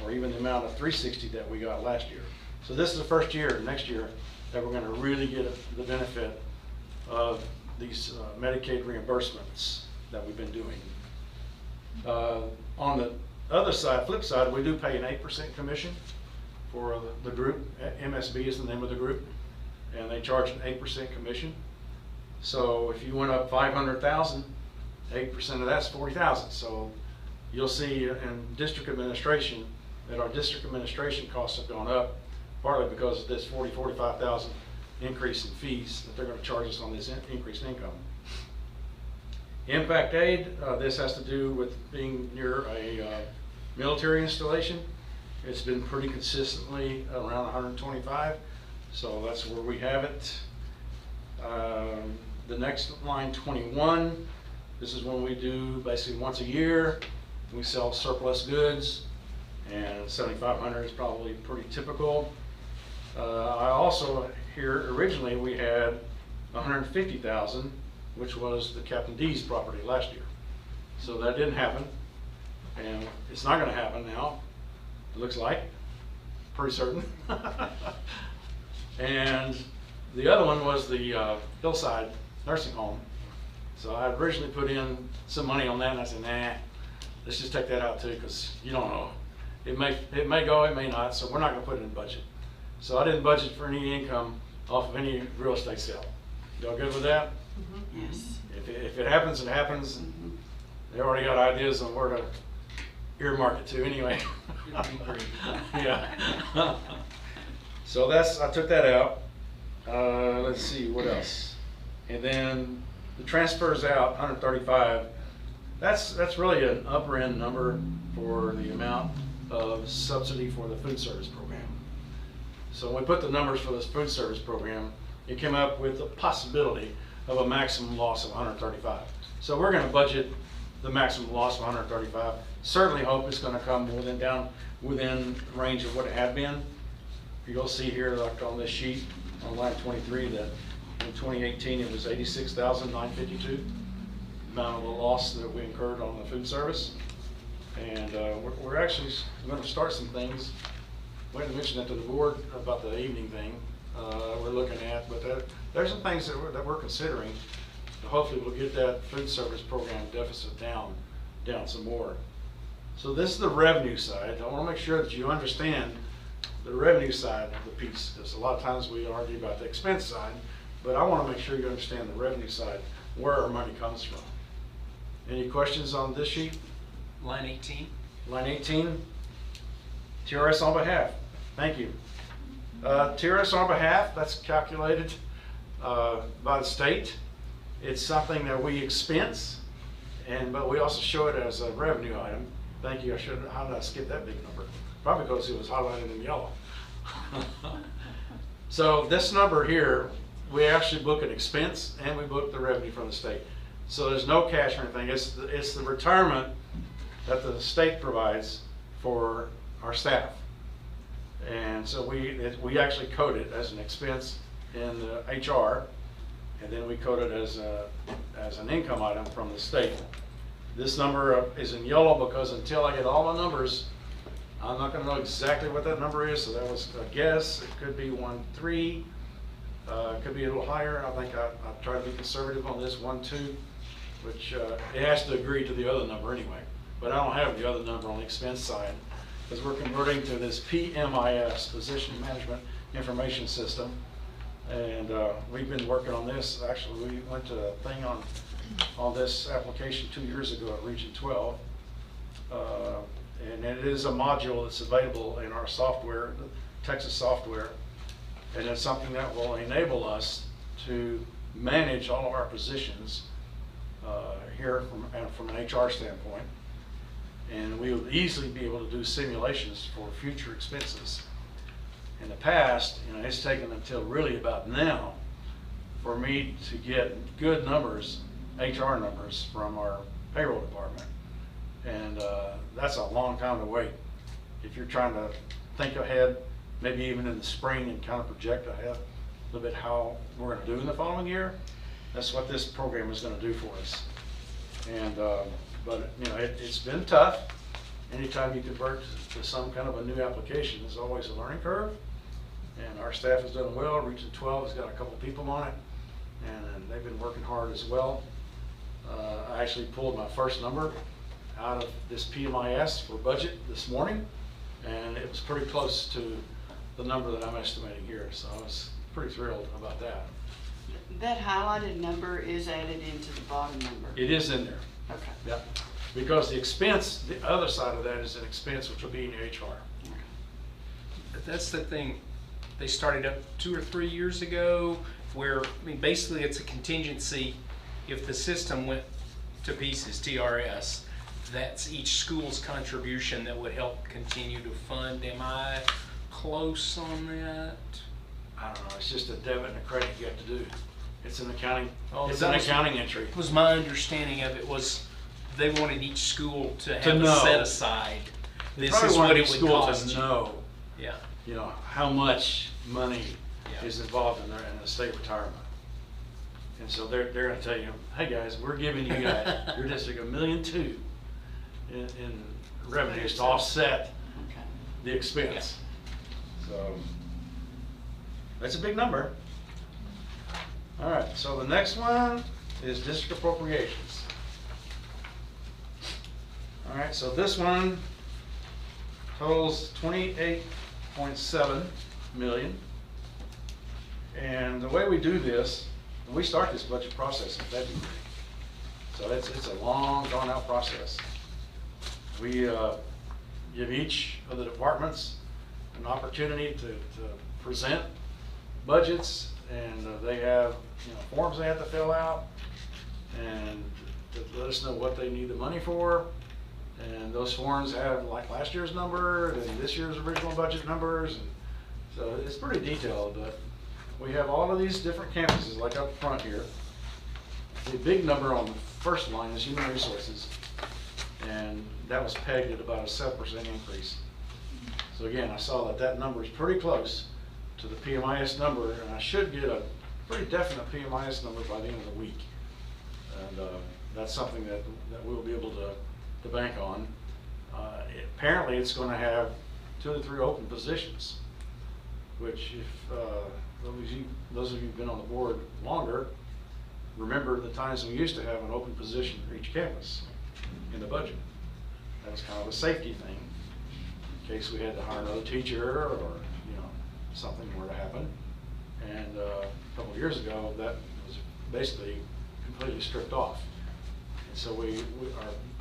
H: or even the amount of $360 that we got last year. So this is the first year, next year, that we're going to really get the benefit of these Medicaid reimbursements that we've been doing. On the other side, flip side, we do pay an 8% commission for the group. MSB is the name of the group, and they charge an 8% commission. So if you went up 500,000, 8% of that's 40,000. So you'll see in district administration that our district administration costs have gone up, partly because of this 45,000 increase in fees that they're going to charge us on this increased income. Impact aid, this has to do with being near a military installation. It's been pretty consistently around 125, so that's where we have it. The next line, 21, this is when we do basically once a year. We sell surplus goods, and 7,500 is probably pretty typical. I also, here originally we had 150,000, which was the Captain D's property last year. So that didn't happen, and it's not going to happen now, it looks like, pretty certain. And the other one was the Hillside Nursing Home. So I originally put in some money on that, and I said, nah, let's just take that out too, because you don't know. It may go, it may not, so we're not going to put it in the budget. So I didn't budget for any income off of any real estate sale. Y'all good with that?
C: Mm-hmm. Yes.
H: If it happens, it happens.
C: Mm-hmm.
H: They already got ideas on where to earmark it to anyway. Yeah. So I took that out. Let's see, what else? And then the transfers out, 135. That's really an upper end number for the amount of subsidy for the food service program. So when we put the numbers for this food service program, it came up with the possibility of a maximum loss of 135. So we're going to budget the maximum loss of 135. Certainly hope it's going to come within range of what it had been. You'll see here, like on this sheet on line 23, that in 2018 it was 86,952 amount of the loss that we incurred on the food service. And we're actually going to start some things. We didn't mention that to the board about the evening thing we're looking at, but there's some things that we're considering. Hopefully we'll get that food service program deficit down some more. So this is the revenue side. I want to make sure that you understand the revenue side of the piece, because a lot of times we argue about the expense side, but I want to make sure you understand the revenue side, where our money comes from. Any questions on this sheet?
B: Line 18.
H: Line 18, TRS on behalf. Thank you. TRS on behalf, that's calculated by the state. It's something that we expense, but we also show it as a revenue item. Thank you. How did I skip that big number? Probably because it was highlighted in yellow. So this number here, we actually book an expense and we book the revenue from the state. So there's no cash or anything. It's the retirement that the state provides for our staff. And so we actually code it as an expense in the HR, and then we code it as an income item from the state. This number is in yellow because until I get all the numbers, I'm not going to know exactly what that number is. So that was a guess. It could be 1.3. It could be a little higher. I think I try to be conservative on this 1.2, which it has to agree to the other number anyway. But I don't have the other number on the expense side because we're converting to this PMIS, Position Management Information System. And we've been working on this. Actually, we went to a thing on this application 2 years ago at Region 12. And it is a module that's available in our software, the Texas software. And it's something that will enable us to manage all of our positions here from an HR standpoint. And we will easily be able to do simulations for future expenses. In the past, it's taken until really about now for me to get good numbers, HR numbers from our payroll department. And that's a long time to wait. If you're trying to think ahead, maybe even in the spring, and kind of project ahead a little bit how we're going to do in the following year, that's what this program is going to do for us. And but it's been tough. Anytime you convert to some kind of a new application, there's always a learning curve. And our staff has done well. Region 12 has got a couple people on it, and they've been working hard as well. I actually pulled my first number out of this PMIS for budget this morning, and it was pretty close to the number that I'm estimating here. So I was pretty thrilled about that.
C: That highlighted number is added into the bottom number.
H: It is in there.
C: Okay.
H: Yep. Because the expense, the other side of that is an expense which will be in HR.
B: But that's the thing, they started up 2 or 3 years ago where, basically it's a contingency. If the system went to pieces, TRS, that's each school's contribution that would help continue to fund. Am I close on that?
H: I don't know, it's just a debit and a credit you have to do. It's an accounting,
B: Oh,
H: it's
B: that
H: an
B: was-
H: accounting entry.
B: Was my understanding of it was they wanted each school to have
H: know.
B: a set aside.
H: They
B: This
H: probably
B: is
H: want
B: what
H: each
B: it would
H: school
B: cost
H: to
B: you.
H: know,
B: Yeah.
H: how much money
B: Yeah.
H: is involved in the state retirement. And so they're gonna tell you, hey guys, we're giving you guys, your district $1.2 million in revenues to offset
C: Okay.
H: the expense. So, that's a big number. All right, so the next one is district appropriations. All right, so this one totals 28.7 million. And the way we do this, we start this budget process in February. So it's a long, drawn out process. We give each of the departments an opportunity to present budgets, and they have forms they have to fill out, and to let us know what they need the money for. And those forms have like last year's number and this year's original budget numbers, and so it's pretty detailed. But we have all of these different campuses like up front here. The big number on the first line is human resources, and that was pegged at about a 7% increase. So again, I saw that number is pretty close to the PMIS number, and I should get a pretty definite PMIS number by the end of the week. And that's something that we'll be able to bank on. Apparently it's going to have 2 to 3 open positions, which if those of you who've been on the board longer, remember the times we used to have an open position for each campus in the budget. That was kind of a safety thing in case we had to hire another teacher or something were to happen. And a couple of years ago, that was basically completely stripped off. And so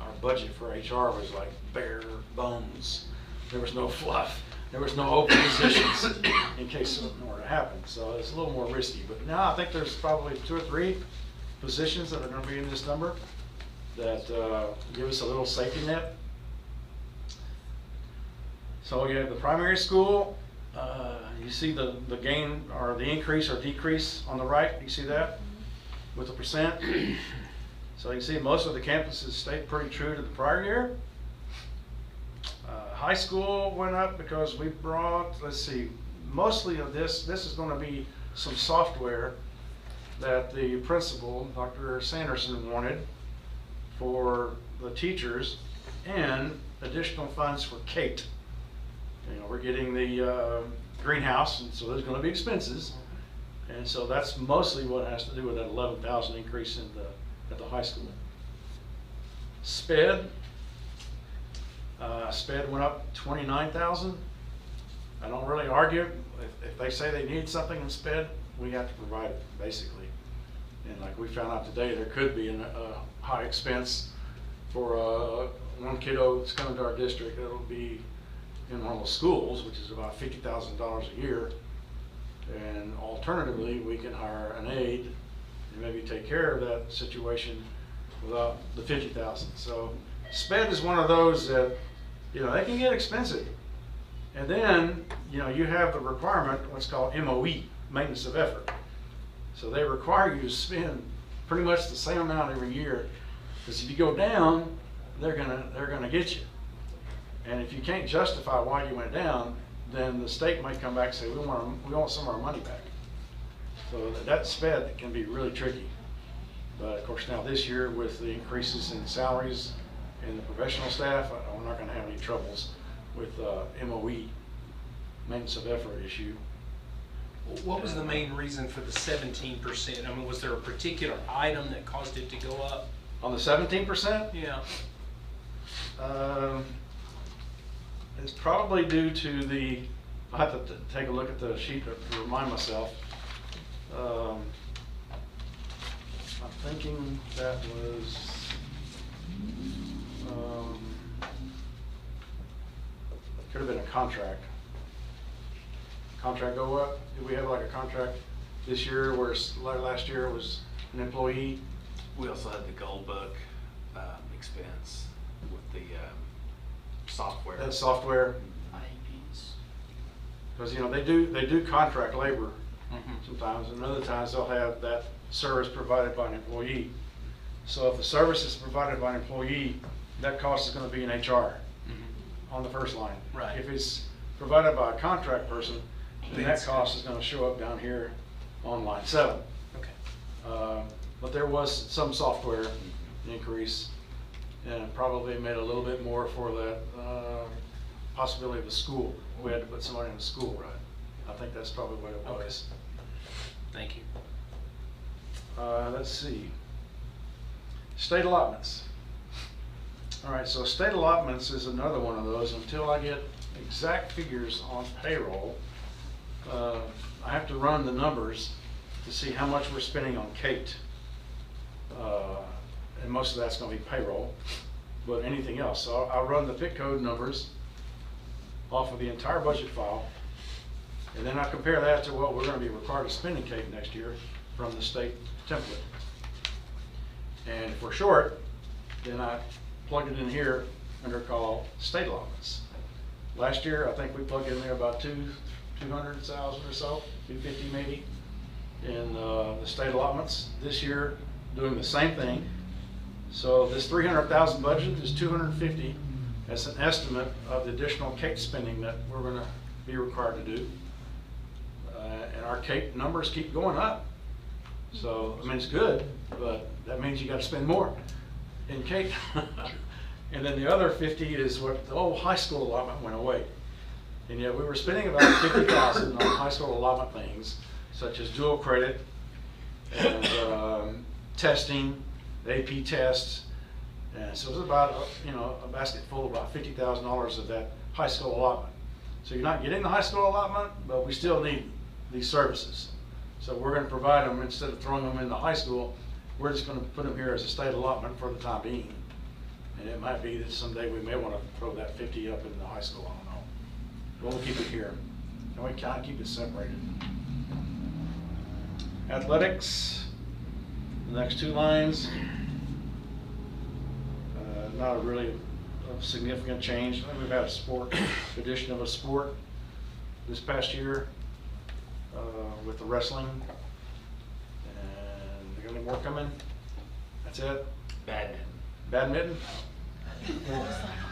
H: our budget for HR was like bare bones. There was no fluff. There was no open positions in case something were to happen. So it's a little more risky. But now I think there's probably 2 or 3 positions that are going to be in this number that give us a little safety net. So you have the primary school. You see the gain or the increase or decrease on the right. Do you see that with the percent? So you can see most of the campuses stayed pretty true to the prior year. High school went up because we brought, let's see, mostly of this is going to be some software that the principal, Dr. Sanderson, wanted for the teachers and additional funds for Kate. We're getting the greenhouse, and so there's going to be expenses. And so that's mostly what has to do with that 11,000 increase at the high school. SPED went up 29,000. I don't really argue. If they say they need something in SPED, we have to provide it, basically. And like we found out today, there could be a high expense for one kiddo that's coming to our district. It'll be in one of the schools, which is about $50,000 a year. And alternatively, we can hire an aide and maybe take care of that situation without the 50,000. So SPED is one of those that, you know, they can get expensive. And then, you know, you have the requirement, what's called MOE, maintenance of effort. So they require you to spend pretty much the same amount every year, because if you go down, they're gonna get you. And if you can't justify why you went down, then the state might come back and say, we want some of our money back. So that SPED can be really tricky. But of course now this year with the increases in salaries and the professional staff, we're not gonna have any troubles with MOE, maintenance of effort issue.
B: What was the main reason for the 17%? I mean, was there a particular item that caused it to go up?
H: On the 17%?
B: Yeah.
H: It's probably due to the, I have to take a look at the sheet to remind myself. I'm thinking that was, could have been a contract. Contract go up? Did we have like a contract this year, whereas last year it was an employee?
K: We also had the Gold Book expense with the software.
H: That's software.
J: IEPs.
H: Because, you know, they do contract labor sometimes, and other times they'll have that service provided by an employee. So if the service is provided by an employee, that cost is going to be in HR on the first line.
B: Right.
H: If it's provided by a contract person, then that cost is going to show up down here on line 7.
B: Okay.
H: But there was some software increase, and it probably made a little bit more for that possibility of the school. We had to put somebody in the school, right? I think that's probably what it was.
B: Thank you.
H: Let's see. State allotments. All right, so state allotments is another one of those. Until I get exact figures on payroll, I have to run the numbers to see how much we're spending on Kate. And most of that's going to be payroll, but anything else. So I'll run the PIC code numbers off of the entire budget file, and then I compare that to what we're going to be required to spend in Kate next year from the state template. And if we're short, then I plug it in here under call state allotments. Last year, I think we plugged in there about 200,000 or so, 250 maybe, in the state allotments. This year, doing the same thing. So this 300,000 budget is 250 as an estimate of the additional CAPE spending that we're going to be required to do. And our CAPE numbers keep going up. So, I mean, it's good, but that means you got to spend more in CAPE. And then the other 50 is what the old high school allotment went away. And yet we were spending about 50,000 on high school allotment things, such as dual credit and testing, AP tests. And so it was about, a basket full of about $50,000 of that high school allotment. So you're not getting the high school allotment, but we still need these services. So we're going to provide them, instead of throwing them in the high school, we're just going to put them here as a state allotment for the time being. And it might be that someday we may want to throw that 50 up in the high school, I don't know. But we'll keep it here. And we kind of keep it separated. Athletics, the next two lines, not a really significant change. I think we've had a sport, addition of a sport this past year with the wrestling. And got any more coming? That's it?
K: Badminton.
H: Badminton?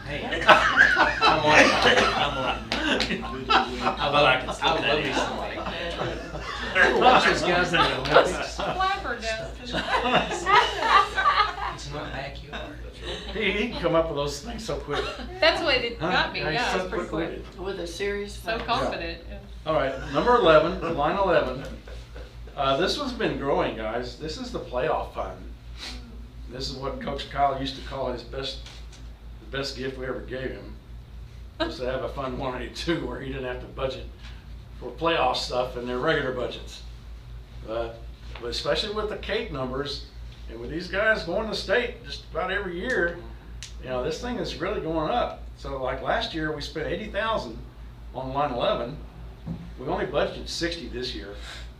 B: Hey, I'm on.
K: How about I can slip
B: I
K: that
B: love
K: in?
B: me somebody. Watch those guys in the Olympics. It's not backyard.
H: He can come up with those things so quick.
I: That's what it got me,
H: Huh?
I: yeah,
H: He's
I: it's
H: so
I: pretty quick.
H: quick-witted.
C: With a serious
I: So
C: face.
I: confident. yeah.
H: All right, number 11, line 11. This one's been growing, guys. This is the playoff fund. This is what Coach Kyle used to call the best gift we ever gave him, was to have a Fund 182 where he didn't have to budget for playoff stuff in their regular budgets. But especially with the CAPE numbers, and with these guys going to state just about every year, this thing is really going up. So like last year, we spent $80,000 on line 11, we only budgeted 60 this year,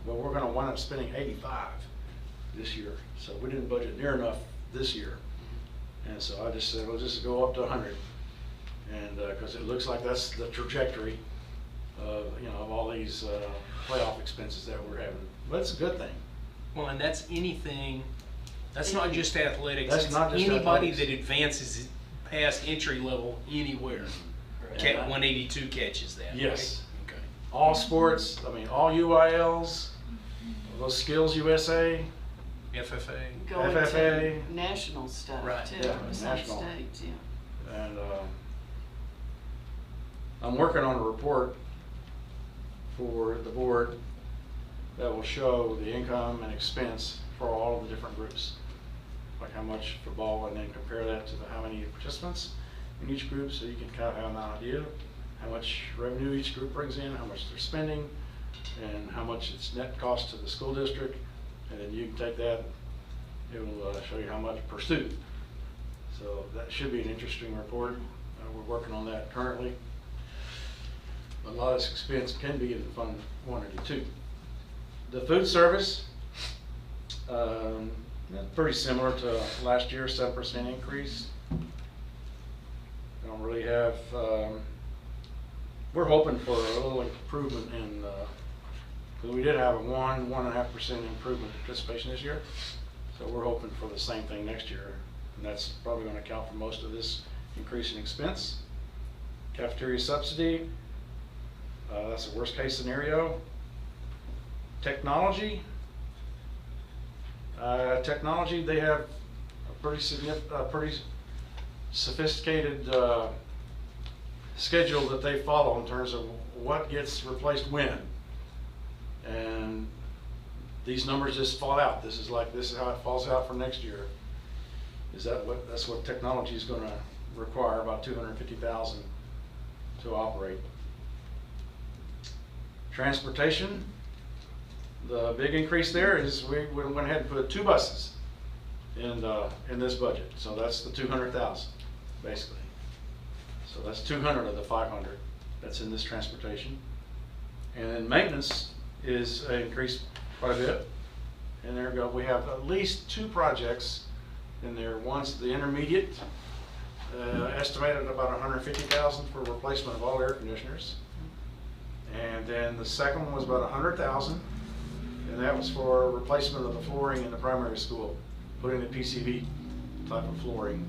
H: but we're gonna wind up spending 85 this year. So we didn't budget near enough this year. And so I just said, we'll just go up to 100. And, cause it looks like that's the trajectory of, you know, of all these, playoff expenses that we're having. But it's a good thing.
B: Well, and that's anything, that's not just athletics,
H: That's
B: it's
H: not just
B: anybody
H: athletics.
B: that advances past entry level anywhere.
H: And I-
B: 182 catches that, right?
H: Yes.
B: Okay.
H: All sports, I mean, all UILs, those Skills USA,
B: FFA.
C: Going
H: FFA.
C: to national stuff
B: Right.
C: too,
H: Yeah,
C: some
H: national.
C: states, yeah.
H: and I'm working on a report for the board that will show the income and expense for all of the different groups. Like how much for ball, and then compare that to how many participants in each group, so you can kind of have an idea how much revenue each group brings in, how much they're spending, and how much its net cost to the school district. And then you can take that, it will show you how much per student. So that should be an interesting report. We're working on that currently. A lot of this expense can be in Fund 182. The food service, pretty similar to last year, 7% increase. We don't really have, we're hoping for a little improvement in, because we did have a 1.5% improvement in participation this year. So we're hoping for the same thing next year. And that's probably going to account for most of this increase in expense. Cafeteria subsidy, that's the worst case scenario. Technology, they have a pretty sophisticated schedule that they follow in terms of what gets replaced when. And these numbers just fall out. This is how it falls out for next year. That's what technology is going to require, about $250,000 to operate. Transportation, the big increase there is we went ahead and put 2 buses in this budget. So that's the $200,000 basically. So that's 200 of the 500 that's in this transportation. And then maintenance is increased quite a bit. And there we go. We have at least 2 projects in there. One's the intermediate, estimated at about $150,000 for replacement of all air conditioners. And then the second one was about $100,000, and that was for replacement of the flooring in the primary school, putting the PCV type of flooring.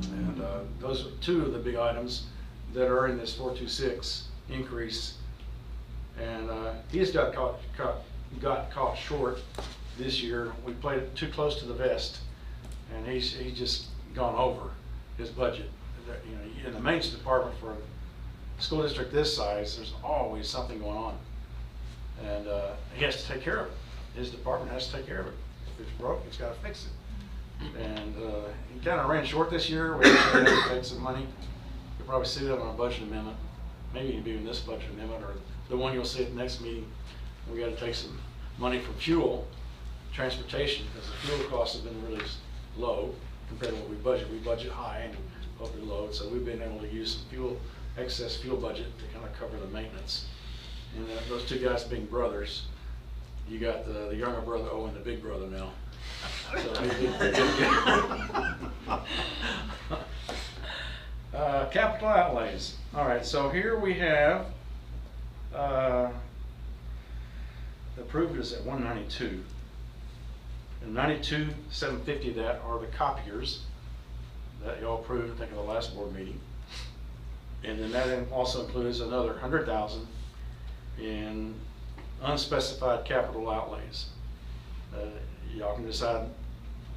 H: And those are 2 of the big items that are in this 426 increase. And he has got caught short this year. We played it too close to the vest, and he's just gone over his budget. You know, in the maintenance department for a school district this size, there's always something going on, and he has to take care of it. His department has to take care of it. If it's broke, it's got to fix it. And he kind of ran short this year. We had to take some money. You'll probably see that on a budget amendment, maybe even this budget amendment, or the one you'll see at the next meeting. We got to take some money from fuel, transportation, because the fuel costs have been really low compared to what we budget. We budget high and hopefully low, so we've been able to use some excess fuel budget to kind of cover the maintenance. And those 2 guys being brothers, you got the younger brother owing the big brother now. So capital outlays. All right, so here we have approved is at 192. And 92,750 of that are the copiers that y'all approved, I think, at the last board meeting. And then that also includes another 100,000 in unspecified capital outlays. Y'all can decide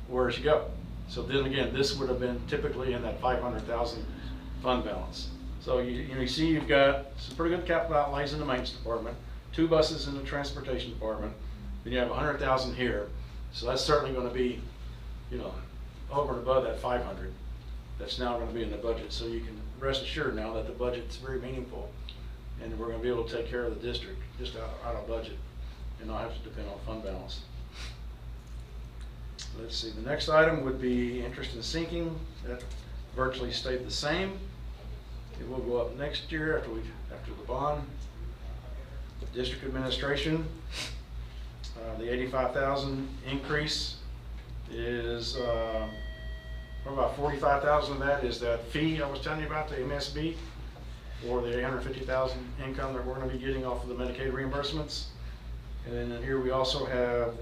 H: where it should go. So then again, this would have been typically in that 500,000 fund balance. So you see you've got some pretty good capital outlays in the maintenance department, 2 buses in the transportation department, then you have 100,000 here. So that's certainly going to be, you know, over and above that 500 that's now going to be in the budget. So you can rest assured now that the budget's very meaningful, and we're going to be able to take care of the district just out of budget and not have to depend on fund balance. Let's see, the next item would be interest in sinking. That virtually stayed the same. It will go up next year after the bond District administration, the 85,000 increase is, about 45,000 of that is that fee I was telling you about, the MSB, or the 850,000 income that we're going to be getting off of the Medicaid reimbursements. And then here we also have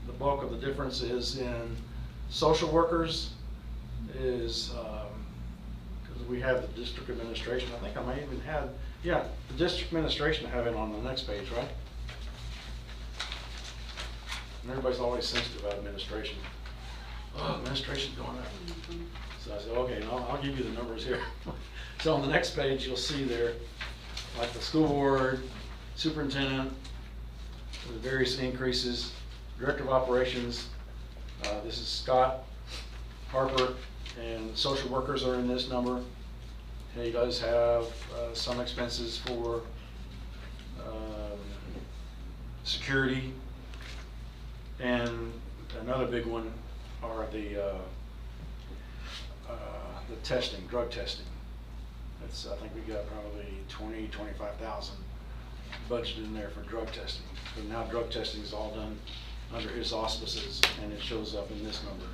H: the bulk of the difference is in social workers, is because we have the district administration. I think I may even have, yeah, the district administration I have it on the next page, right? And everybody's always sensitive about administration. Oh, administration's going up. So I said, okay, no, I'll give you the numbers here. So on the next page, you'll see there, like the school board, superintendent, the various increases, director of operations. This is Scott, Harper, and social workers are in this number. And he does have some expenses for security, and another big one are the testing, drug testing. That's, I think we got probably 25,000 budgeted in there for drug testing. But now drug testing is all done under his auspices, and it shows up in this number.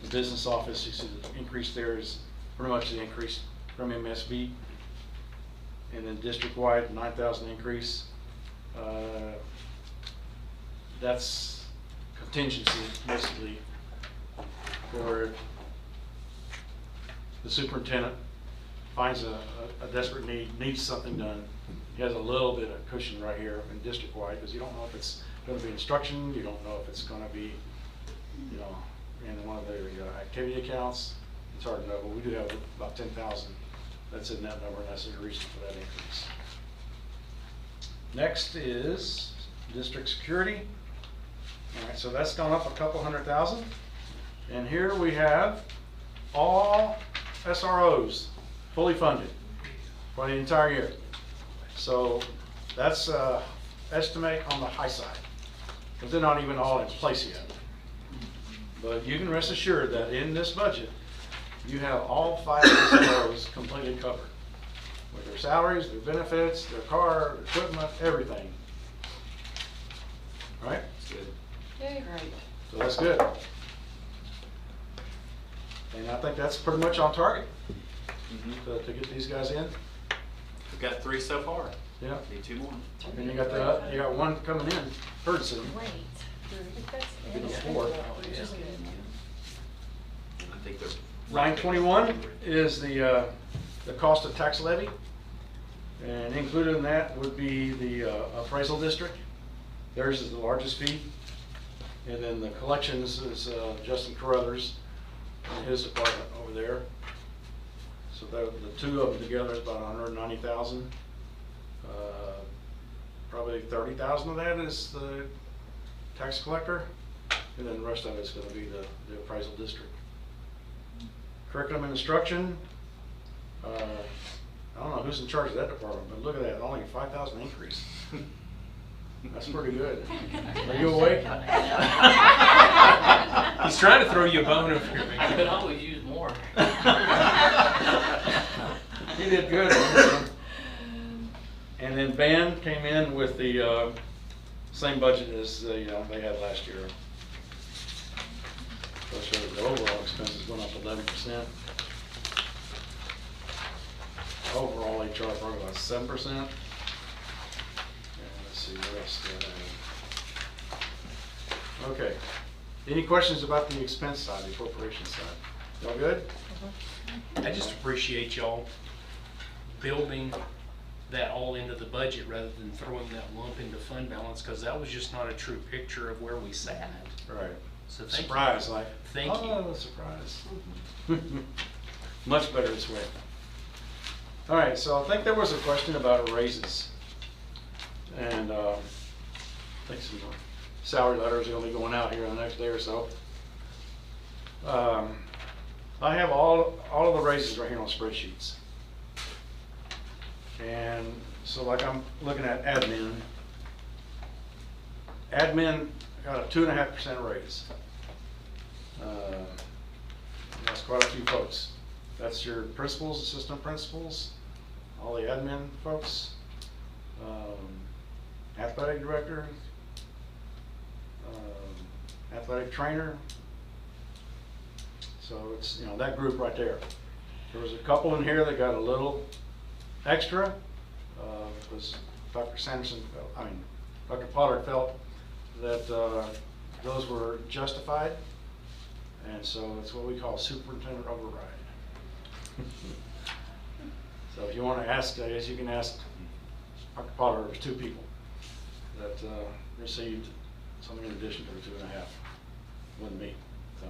H: The business office, you see the increase there is pretty much the increase from MSB. And then district-wide, 9,000 increase. That's contingency, basically, for the superintendent finds a desperate need, needs something done. He has a little bit of cushion right here in district-wide, because you don't know if it's going to be instruction, you don't know if it's going to be, you know, in one of their activity accounts. It's hard to know, but we do have about 10,000 that's in that number, and that's the reason for that increase. Next is district security. All right, so that's gone up a couple $100,000. And here we have all SROs fully funded for the entire year. So that's estimate on the high side, because they're not even all in place yet. But you can rest assured that in this budget, you have all 5 SROs completely covered, with their salaries, their benefits, their car, their equipment, everything. Right?
K: That's good.
C: Yay, great.
H: So that's good. And I think that's pretty much on target to get these guys in.
K: We've got 3 so far.
H: Yeah.
K: Need 2 more.
H: And you got one coming in, Ferguson.
I: Wait. I think that's
H: Be the
I: the
H: 4th.
K: I think they're.
H: 921 is the cost of tax levy, and included in that would be the appraisal district. Theirs is the largest fee, and then the collections is Justin Carruthers and his department over there. So the 2 of them together is about 190,000. Probably 30,000 of that is the tax collector, and then the rest of it is going to be the appraisal district. Curriculum and instruction, I don't know who's in charge of that department, but look at that, only a 5,000 increase. That's pretty good. Are you awake?
B: He's trying to throw you a bone over here.
L: I could always use more.
H: He did good. And then band came in with the same budget as they had last year. So sure the overall expenses went up 11%. Overall, they charged probably about 7%. And let's see what else did I have. Okay. Any questions about the expense side, the appropriation side? Y'all good?
B: I just appreciate y'all building that all into the budget rather than throwing that lump into fund balance, because that was just not a true picture of where we sat.
H: Right.
B: So thank
H: Surprise,
B: you.
H: like.
B: Thank you.
H: Oh, surprise. Much better this way. All right, so I think there was a question about raises. And I think some salary letters are going to be going out here in the next day or so. I have all of the raises right here on spreadsheets. And so like I'm looking at admin. Admin got a 2.5% raise. That's quite a few folks. That's your principals, assistant principals, all the admin folks. athletic director, athletic trainer. So it's, that group right there. There was a couple in here that got a little extra, because Dr. Pollard felt that those were justified, and so it's what we call superintendent override. So if you want to ask, I guess you can ask Dr. Pollard. There was 2 people that received something in addition to the 2.5. Wasn't me. So.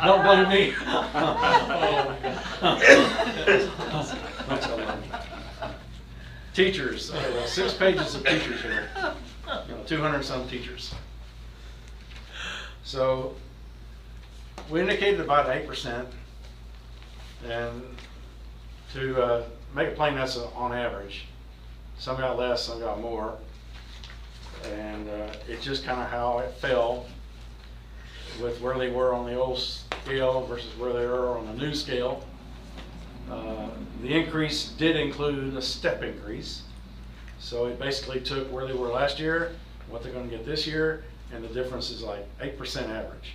H: Don't blame me. Teachers, 6 pages of teachers here. 200 some teachers. So we indicated about 8%, and to make it plain, that's on average. Some got less, some got more, and it's just kind of how it fell with where they were on the old scale versus where they are on the new scale. The increase did include a step increase, so it basically took where they were last year, what they're going to get this year, and the difference is like 8% average.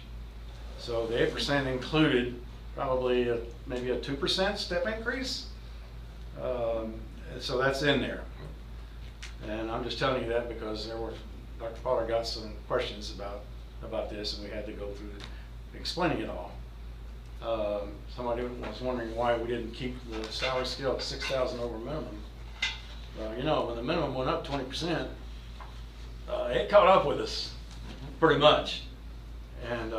H: So the 8% included probably maybe a 2% step increase. So that's in there. And I'm just telling you that because Dr. Pollard got some questions about this, and we had to go through explaining it all. Somebody was wondering why we didn't keep the salary scale at 6,000 over minimum. When the minimum went up 20%, it caught up with us pretty much. And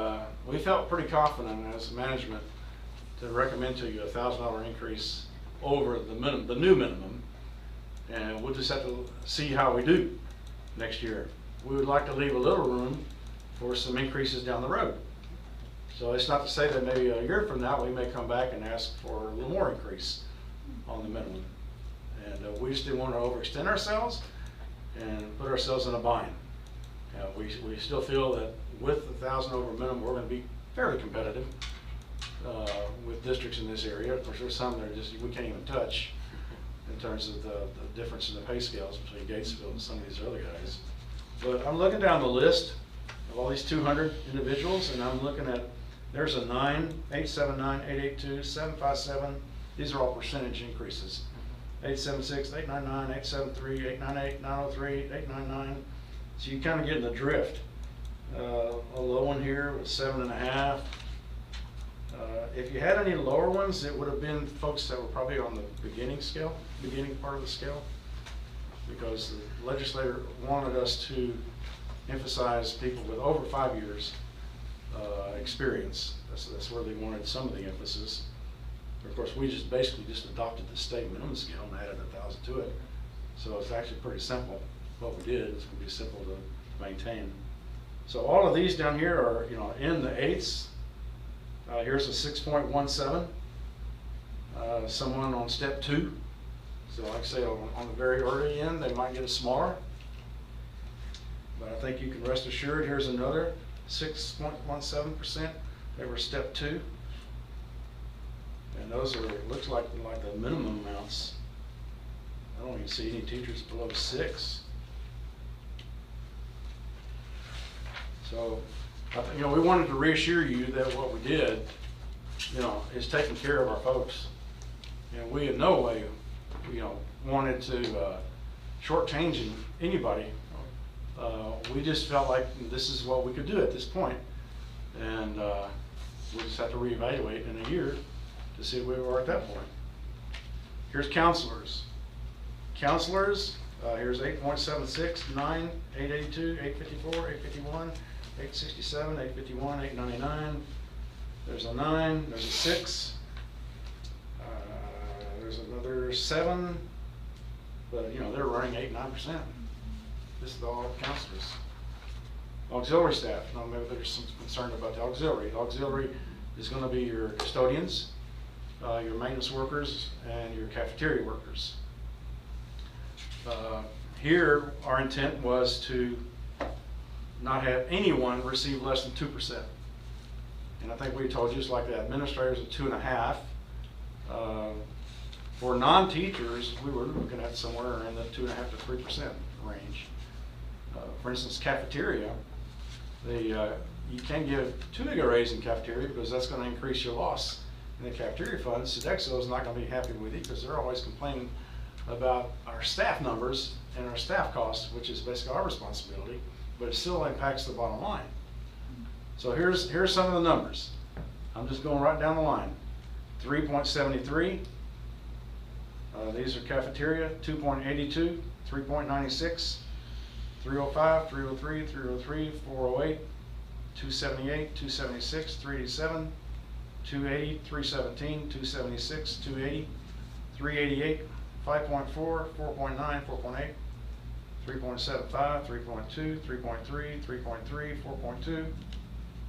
H: we felt pretty confident as management to recommend to you a $1,000 increase over the minimum, the new minimum. And we'll just have to see how we do next year. We would like to leave a little room for some increases down the road. So it's not to say that maybe a year from now we may come back and ask for a little more increase on the minimum. And we just didn't want to overextend ourselves and put ourselves in a bind. We still feel that with the 1,000 over minimum, we're going to be fairly competitive with districts in this area. Of course, there's some that are just we can't even touch in terms of the difference in the pay scales between Gatesville and some of these other guys. But I'm looking down the list of all these 200 individuals, and I'm looking at, there's a 9, 879, 882, 757. These are all percentage increases. 876, 899, 873, 898, 903, 899. So you kind of get in the drift. A low one here was 7.5. If you had any lower ones, it would have been folks that were probably on the beginning part of the scale, because the legislator wanted us to emphasize people with over 5 years experience. That's where they wanted some of the emphasis. Of course, we just basically adopted the state minimum scale and added 1,000 to it. So it's actually pretty simple. What we did, it's going to be simple to maintain. So all of these down here are, in the 8s. Here's a 6.17. Someone on step 2. So like I say, on the very early end, they might get a smaller. But I think you can rest assured, here's another 6.17%. They were step 2. And those are, looks like the minimum amounts. I don't even see any teachers below 6. So, we wanted to reassure you that what we did, is taking care of our folks. And we in no way, wanted to shortchange anybody. We just felt like this is what we could do at this point. And we just have to reevaluate in a year to see where we are at that point. Here's counselors. Counselors, here's 8.76, 9, 882, 854, 851, 867, 851, 899. There's a 9, there's a 6, there's another 7, but they're running 8, 9%. This is all counselors. Auxiliary staff, now maybe there's some concern about the auxiliary. The auxiliary is going to be your custodians, your maintenance workers, and your cafeteria workers. Here, our intent was to not have anyone receive less than 2%. And I think we told you, just like the administrators, at 2.5. For non-teachers, we were looking at somewhere in the 2.5% to 3% range. For instance, cafeteria, you can't give too big a raise in cafeteria because that's going to increase your loss in the cafeteria fund. Sodexo is not going to be happy with you because they're always complaining about our staff numbers and our staff costs, which is basically our responsibility, but it still impacts the bottom line. So here's some of the numbers. I'm just going right down the line. 3.73. These are cafeteria. 2.82, 3.96, 305, 303, 303, 408, 278, 276, 387, 280, 317, 276, 280, 388, 5.4, 4.9, 4.8, 3.75, 3.2, 3.3, 3.3, 4.2,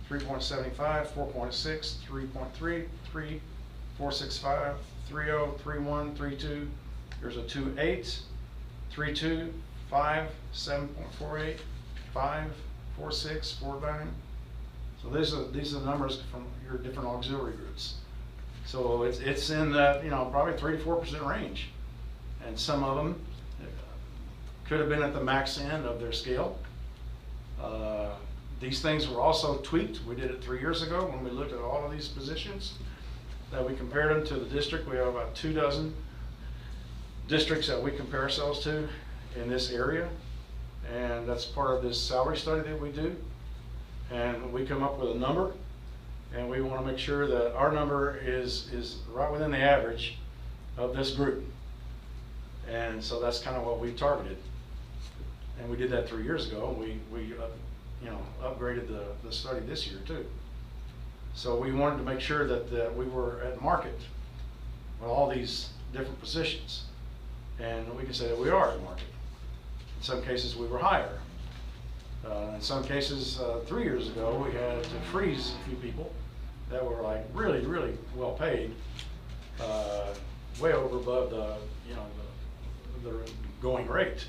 H: 3.75, 4.6, 3.3, 3, 4.65, 3.0, 3.1, 3.2. Here's a 2.8, 3.2, 5, 7.48, 5, 4.6, 4.9. So these are the numbers from your different auxiliary groups. So it's in that, you know, probably 3 to 4% range, and some of them could have been at the max end of their scale. These things were also tweaked. We did it 3 years ago when we looked at all of these positions. That we compared them to the district. We have about 24 districts that we compare ourselves to in this area, and that's part of this salary study that we do. And we come up with a number, and we want to make sure that our number is right within the average of this group. And so that's kind of what we targeted. And we did that 3 years ago. We you know, upgraded the study this year too. So we wanted to make sure that we were at market with all these different positions. And we can say that we are at market. In some cases we were higher. In some cases, 3 years ago, we had to freeze a few people that were like really, really well paid, way over above the, you know, the going rate.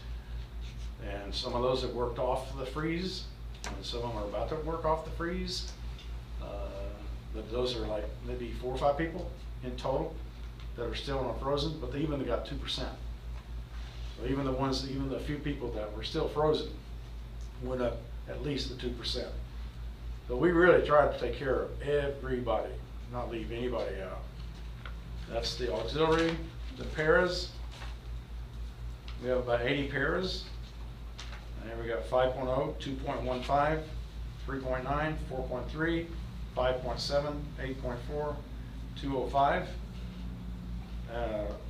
H: And some of those have worked off the freeze, and some of them are about to work off the freeze. But those are like maybe 4 or 5 people in total that are still on frozen, but they even got 2%. So even the few people that were still frozen went up at least the 2%. So we really tried to take care of everybody, not leave anybody out. That's the auxiliary, the paras. We have about 80 paras. And we got 5.0, 2.15, 3.9, 4.3, 5.7, 8.4, 205.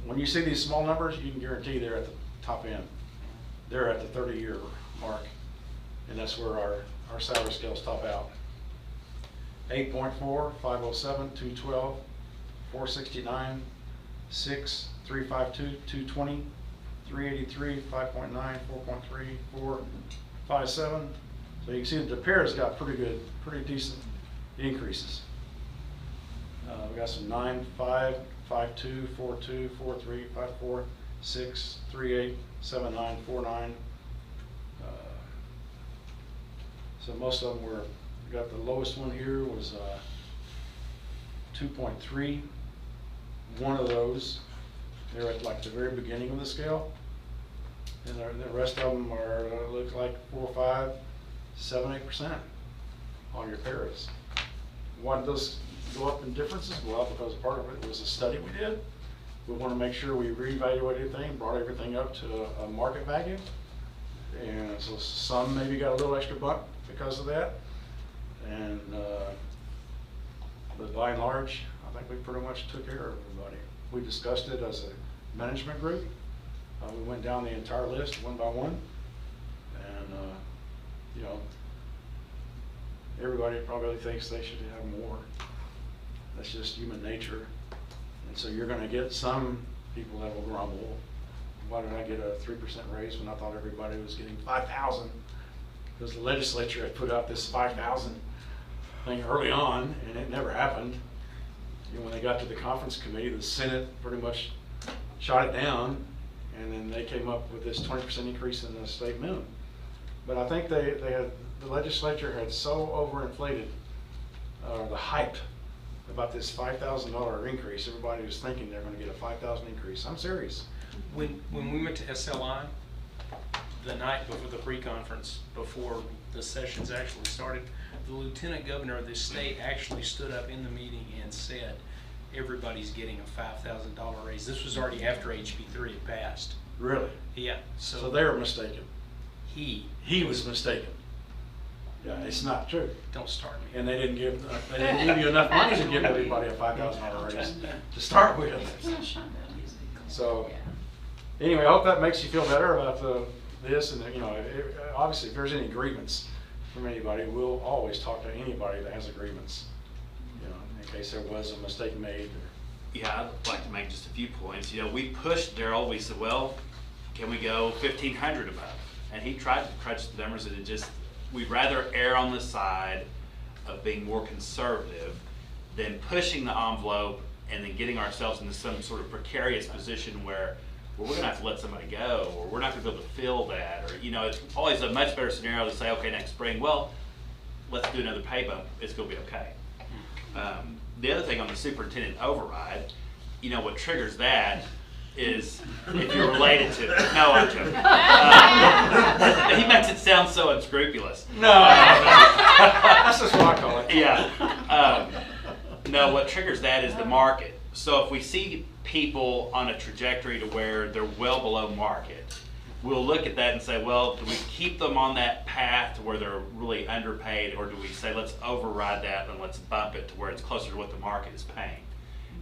H: When you see these small numbers, you can guarantee they're at the top end. They're at the 30-year mark, and that's where our salary scales top out. 8.4, 507, 212, 469, 6, 352, 220, 383, 5.9, 4.3, 4, 5.7. So you can see that the pairs got pretty decent increases. We got some 9, 5, 5.2, 4.2, 4.3, 5.4, 6, 3.8, 7.9, 4.9. So most of them were, we got the lowest one here was 2.3. One of those, they're at like the very beginning of the scale. And the rest of them are, looks like 4, 5, 7, 8% on your paras. Why did those go up in differences? Well, because part of it was a study we did. We want to make sure we reevaluated everything, brought everything up to a market value. And so some maybe got a little extra bump because of that. And but by and large, I think we pretty much took care of everybody. We discussed it as a management group. We went down the entire list one by one, and you know, everybody probably thinks they should have more. That's just human nature. And so you're going to get some people that will grumble. Why did I get a 3% raise when I thought everybody was getting 5,000? Because the legislature had put out this 5,000 thing early on, and it never happened. And when they got to the conference committee, the Senate pretty much shot it down, and then they came up with this 20% increase in the state minimum. But I think the legislature had so overinflated the hype about this $5,000 increase. Everybody was thinking they're gonna get a $5,000 increase. I'm serious.
B: When we went to SLI, the night before the pre-conference, before the sessions actually started, the lieutenant governor of this state actually stood up in the meeting and said, everybody's getting a $5,000 raise. This was already after HB3 had passed.
H: Really?
B: Yeah,
H: So they were mistaken.
B: he,
H: He was mistaken. Yeah, it's not true.
B: don't start me.
H: And they didn't give you enough money to give everybody a $5,000 raise to start with. So, anyway, I hope that makes you feel better about this, and you know, obviously, if there's any grievance from anybody, we'll always talk to anybody that has a grievance, you know, in case there was a mistake made. Or,
D: Yeah, I'd like to make just a few points. You know, we pushed Daryl, we said, well, can we go 1,500 above? And he tried to crunch the numbers, and it just, we'd rather err on the side of being more conservative than pushing the envelope and then getting ourselves into some sort of precarious position where, well, we're gonna have to let somebody go, or we're not gonna be able to fill that, or, you know, it's always a much better scenario to say, okay, next spring, well, let's do another pay bump, it's gonna be okay. The other thing on the superintendent override, you know, what triggers that is if you're related to it. No, I'm joking. He makes it sound so unscrupulous.
H: No, that's just what I call it.
D: Yeah. No, what triggers that is the market. So if we see people on a trajectory to where they're well below market, we'll look at that and say, well, do we keep them on that path to where they're really underpaid, or do we say, let's override that and let's bump it to where it's closer to what the market is paying?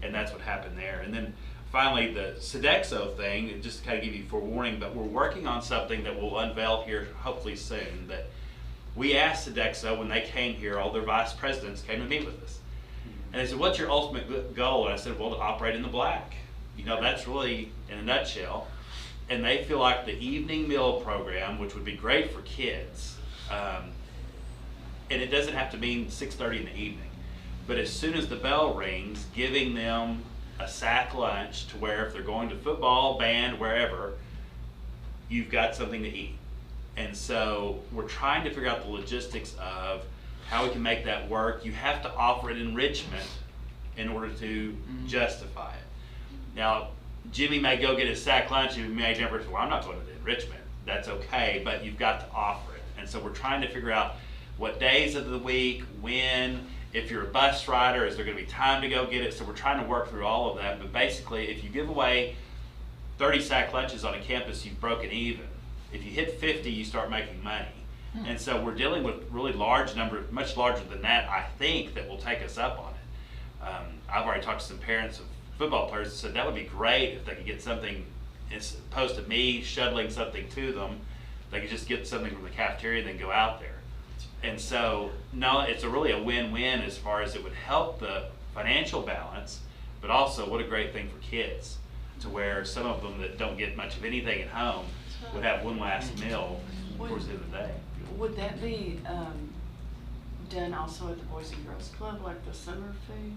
D: And that's what happened there. And then finally, the Sodexo thing, just to kind of give you forewarning, but we're working on something that we'll unveil here hopefully soon. That we asked Sodexo when they came here, all their vice presidents came to meet with us. And they said, what's your ultimate goal? And I said, well, to operate in the black. You know, that's really in a nutshell. And they feel like the evening meal program, which would be great for kids, and it doesn't have to mean 6:30 in the evening, but as soon as the bell rings, giving them a sack lunch to where if they're going to football, band, wherever, you've got something to eat. And so we're trying to figure out the logistics of how we can make that work. You have to offer it enrichment in order to justify it. Now, Jimmy may go get his sack lunch, and he may never say, well, I'm not going to the enrichment. That's okay, but you've got to offer it. And so we're trying to figure out what days of the week, when, if you're a bus rider, is there going to be time to go get it? So we're trying to work through all of that. But basically, if you give away 30 sack lunches on a campus, you've broken even. If you hit 50, you start making money. And so we're dealing with really large number, much larger than that, I think, that will take us up on it. I've already talked to some parents of football players that said that would be great if they could get something, as opposed to me shuttling something to them, they could just get something from the cafeteria and then go out there. And so, no, it's really a win-win as far as it would help the financial balance, but also what a great thing for kids, to where some of them that don't get much of anything at home would have one last meal towards the end of the day.
C: Would that be done also at the Boys and Girls Club, like the summer feeding?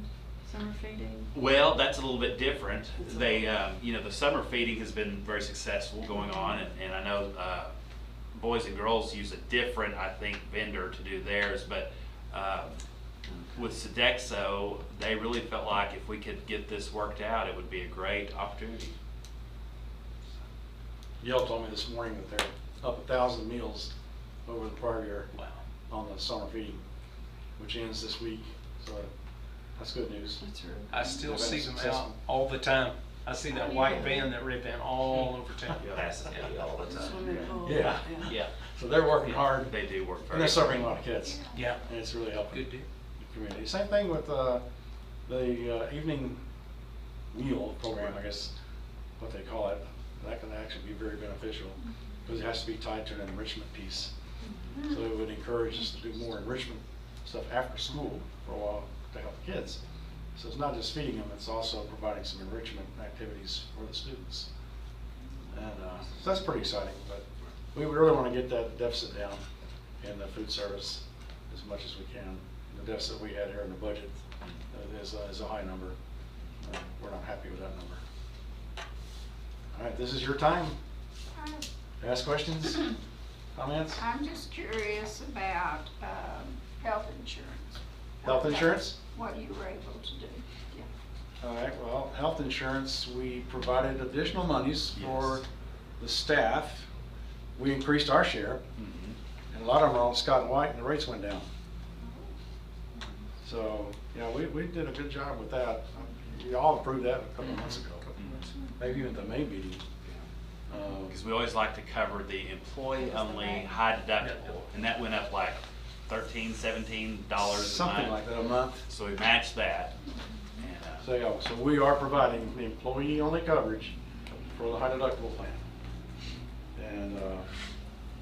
D: Well, that's a little bit different. They, you know, the summer feeding has been very successful going on, and I know Boys and Girls use a different, I think, vendor to do theirs, but with Sodexo, they really felt like if we could get this worked out, it would be a great opportunity.
H: Yale told me this morning that they're up 1,000 meals over the prior year.
B: Wow.
H: On the summer feeding, which ends this week. So that's good news.
C: That's right.
B: I still
H: They've been
B: see them out
H: successful.
B: all the time. I see that white van that rip in all over town.
D: Yeah, all the time.
C: Swimming pool.
H: Yeah.
D: Yeah,
H: So they're working hard,
D: they do work
H: and
D: very
H: they're
D: hard.
H: serving a lot of kids,
B: Yeah,
H: and it's really helping
B: good deal.
H: the community. Same thing with the evening meal program, I guess, what they call it. That can actually be very beneficial because it has to be tied to an enrichment piece. So it would encourage us to do more enrichment stuff after school for a while to help the kids. So it's not just feeding them, it's also providing some enrichment activities for the students. And so that's pretty exciting, but we really want to get that deficit down in the food service as much as we can. The deficit we had here in the budget is a high number. We're not happy with that number. All right, this is your time. Ask questions, comments?
G: I'm just curious about health insurance.
H: Health insurance?
G: What you were able to do, yeah.
H: All right, well, health insurance, we provided additional monies for
D: Yes.
H: the staff. We increased our share,
D: Mhm.
H: and a lot of them are on Scott and White, and the rates went down. So, you know, we did a good job with that. You all approved that a couple of months ago, maybe even at the May meeting.
D: Because we always like to cover the employee-only high deductible, and that went up like $13, $17 a
H: Something
D: month.
H: like that a month.
D: So we matched that. And,
H: So, yeah, so we are providing the employee-only coverage for the high deductible plan. And,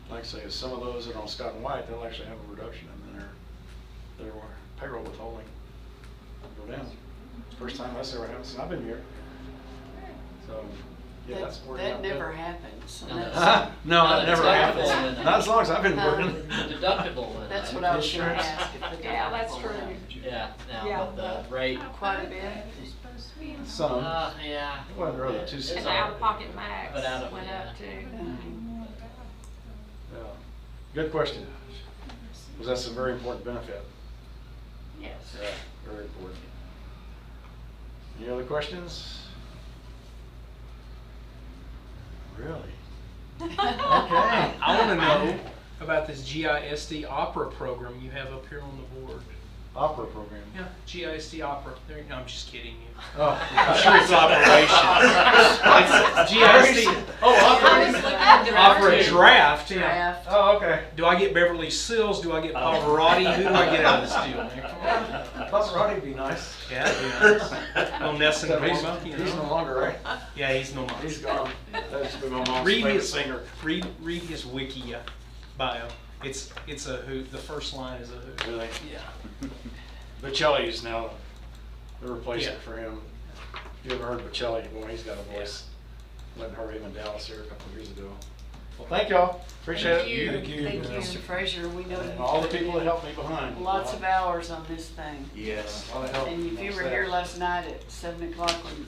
H: like I say, some of those that are on Scott and White, they'll actually have a reduction in their payroll withholding. Go down. First time that's ever happened since I've been here. So, yeah, that's working
C: That
H: out
C: never
H: good.
C: happens.
L: No.
H: No, that never
L: Deductible
H: happens.
L: and-
H: Not as long as I've been
C: No.
H: working.
L: The deductible went
C: That's
L: up.
C: what I was gonna
H: Insurance.
C: ask, if the
G: Yeah, that's
C: deductible
G: true.
C: went up.
L: Yeah,
G: Yeah.
L: now, but the rate,
C: Quite a bit.
H: Some.
L: yeah.
H: Well, they're other two
L: It's
G: And
H: cents.
G: the
L: all-
G: out-of-pocket max
L: But out of-
G: went
L: yeah.
G: up too.
H: Yeah. Good question. Because that's a very important benefit.
G: Yes.
H: Yeah, very important. Any other questions? Really? Okay.
B: I want to know about this GISD opera program you have up here on the board.
H: Opera program.
B: Yeah, GISD opera. There, no, I'm just kidding you.
H: Oh.
B: I'm sure it's operation. GISD.
H: Oh,
G: I was looking at
B: Opera draft. Yeah.
C: Draft.
H: Oh, okay.
B: Do I get Beverly Sills? Do I get Pavarotti? Who do I get out of this deal, man? Come on.
H: Pavarotti would be nice.
B: Yeah, that'd be nice. Little Nelson Norma, you
H: He's no
B: know.
H: longer, right?
B: Yeah, he's no more.
H: He's gone. That used to be my mom's
B: Read
H: favorite
B: his
H: singer.
B: read his wiki bio. It's a who. The first line is a who.
H: Really?
B: Yeah.
H: Bocelli's now the replacement
B: Yeah.
H: for him. You ever heard Bocelli? Boy, he's got a voice. Went and heard him in Dallas here a couple of years ago. Well, thank y'all. Appreciate
C: Thank
H: it.
C: you.
H: Thank you.
C: Thank you, Mr. Frazier. We know
H: And
C: you
H: all the
C: put
H: people that
C: in
H: helped me behind.
C: lots of hours on this thing.
D: Yes.
H: A lot of help
C: And if
H: from
C: you
H: all
C: were
H: staff.
C: here last night at 7 o'clock when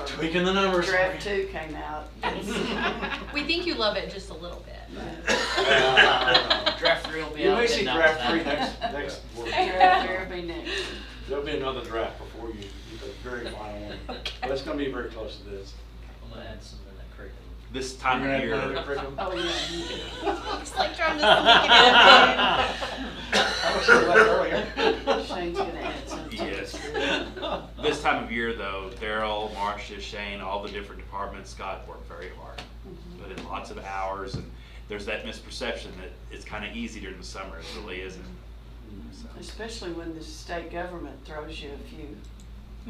H: Tweaking the numbers.
C: draft 2 came out.
I: We think you love it just a little bit.
L: Draft 3 will be
H: You
L: out
H: may see
L: midnight
H: draft
L: tonight.
H: 3 next board.
C: Draft 3 will be next.
H: There'll be another draft before you get the very final one. But it's gonna be very close to this.
L: I'm gonna add some in that curriculum.
D: This time
H: You're
D: of
H: gonna have
D: year,
H: another curriculum?
C: Oh, yeah.
I: It's like trying to sneak it in.
H: I was sure that earlier.
C: Shane's gonna add something.
D: yes. This time of year though, Daryl, Marcia, Shane, all the different departments, God worked very hard. Put in lots of hours, and there's that misperception that it's kind of easy during the summer. It really isn't. So,
C: Especially when the state government throws you a few.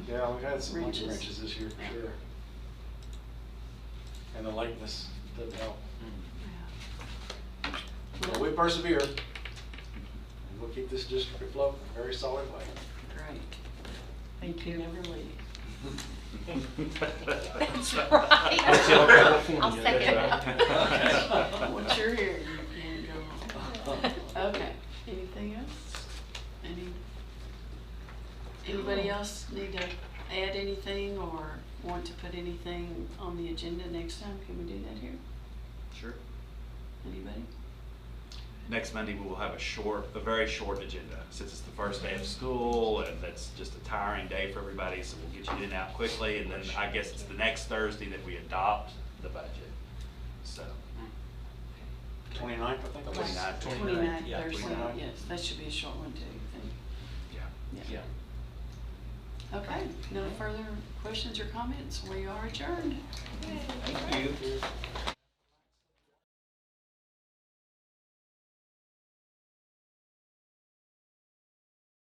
H: Yeah, we've had some monkey
C: Wrenches.
H: wrenches this year for sure. And the lateness doesn't help. But we persevere. And we'll keep this district afloat in a very solid way.
C: Great. Thank you. Never leave.
I: That's right.
B: Hotel California.
I: I'll second
B: that.
C: Once you're here, you can't go wrong. Okay, anything else? Anybody else need to add anything or want to put anything on the agenda next time? Can we do that here?
D: sure.
C: Anybody?
D: Next Monday, we will have a very short agenda, since it's the first day of school, and that's just a tiring day for everybody, so we'll get you in and out quickly, and then I guess it's the next Thursday that we adopt the budget. So,
H: 29th, I think. that was.
D: 29th.
C: 29th,
B: yeah,
C: Thursday,
H: 29th.
C: yes, that should be a short one too, I think.
D: yeah.
B: Yeah.
C: Okay, no further questions or comments? We are adjourned.
B: Thank you.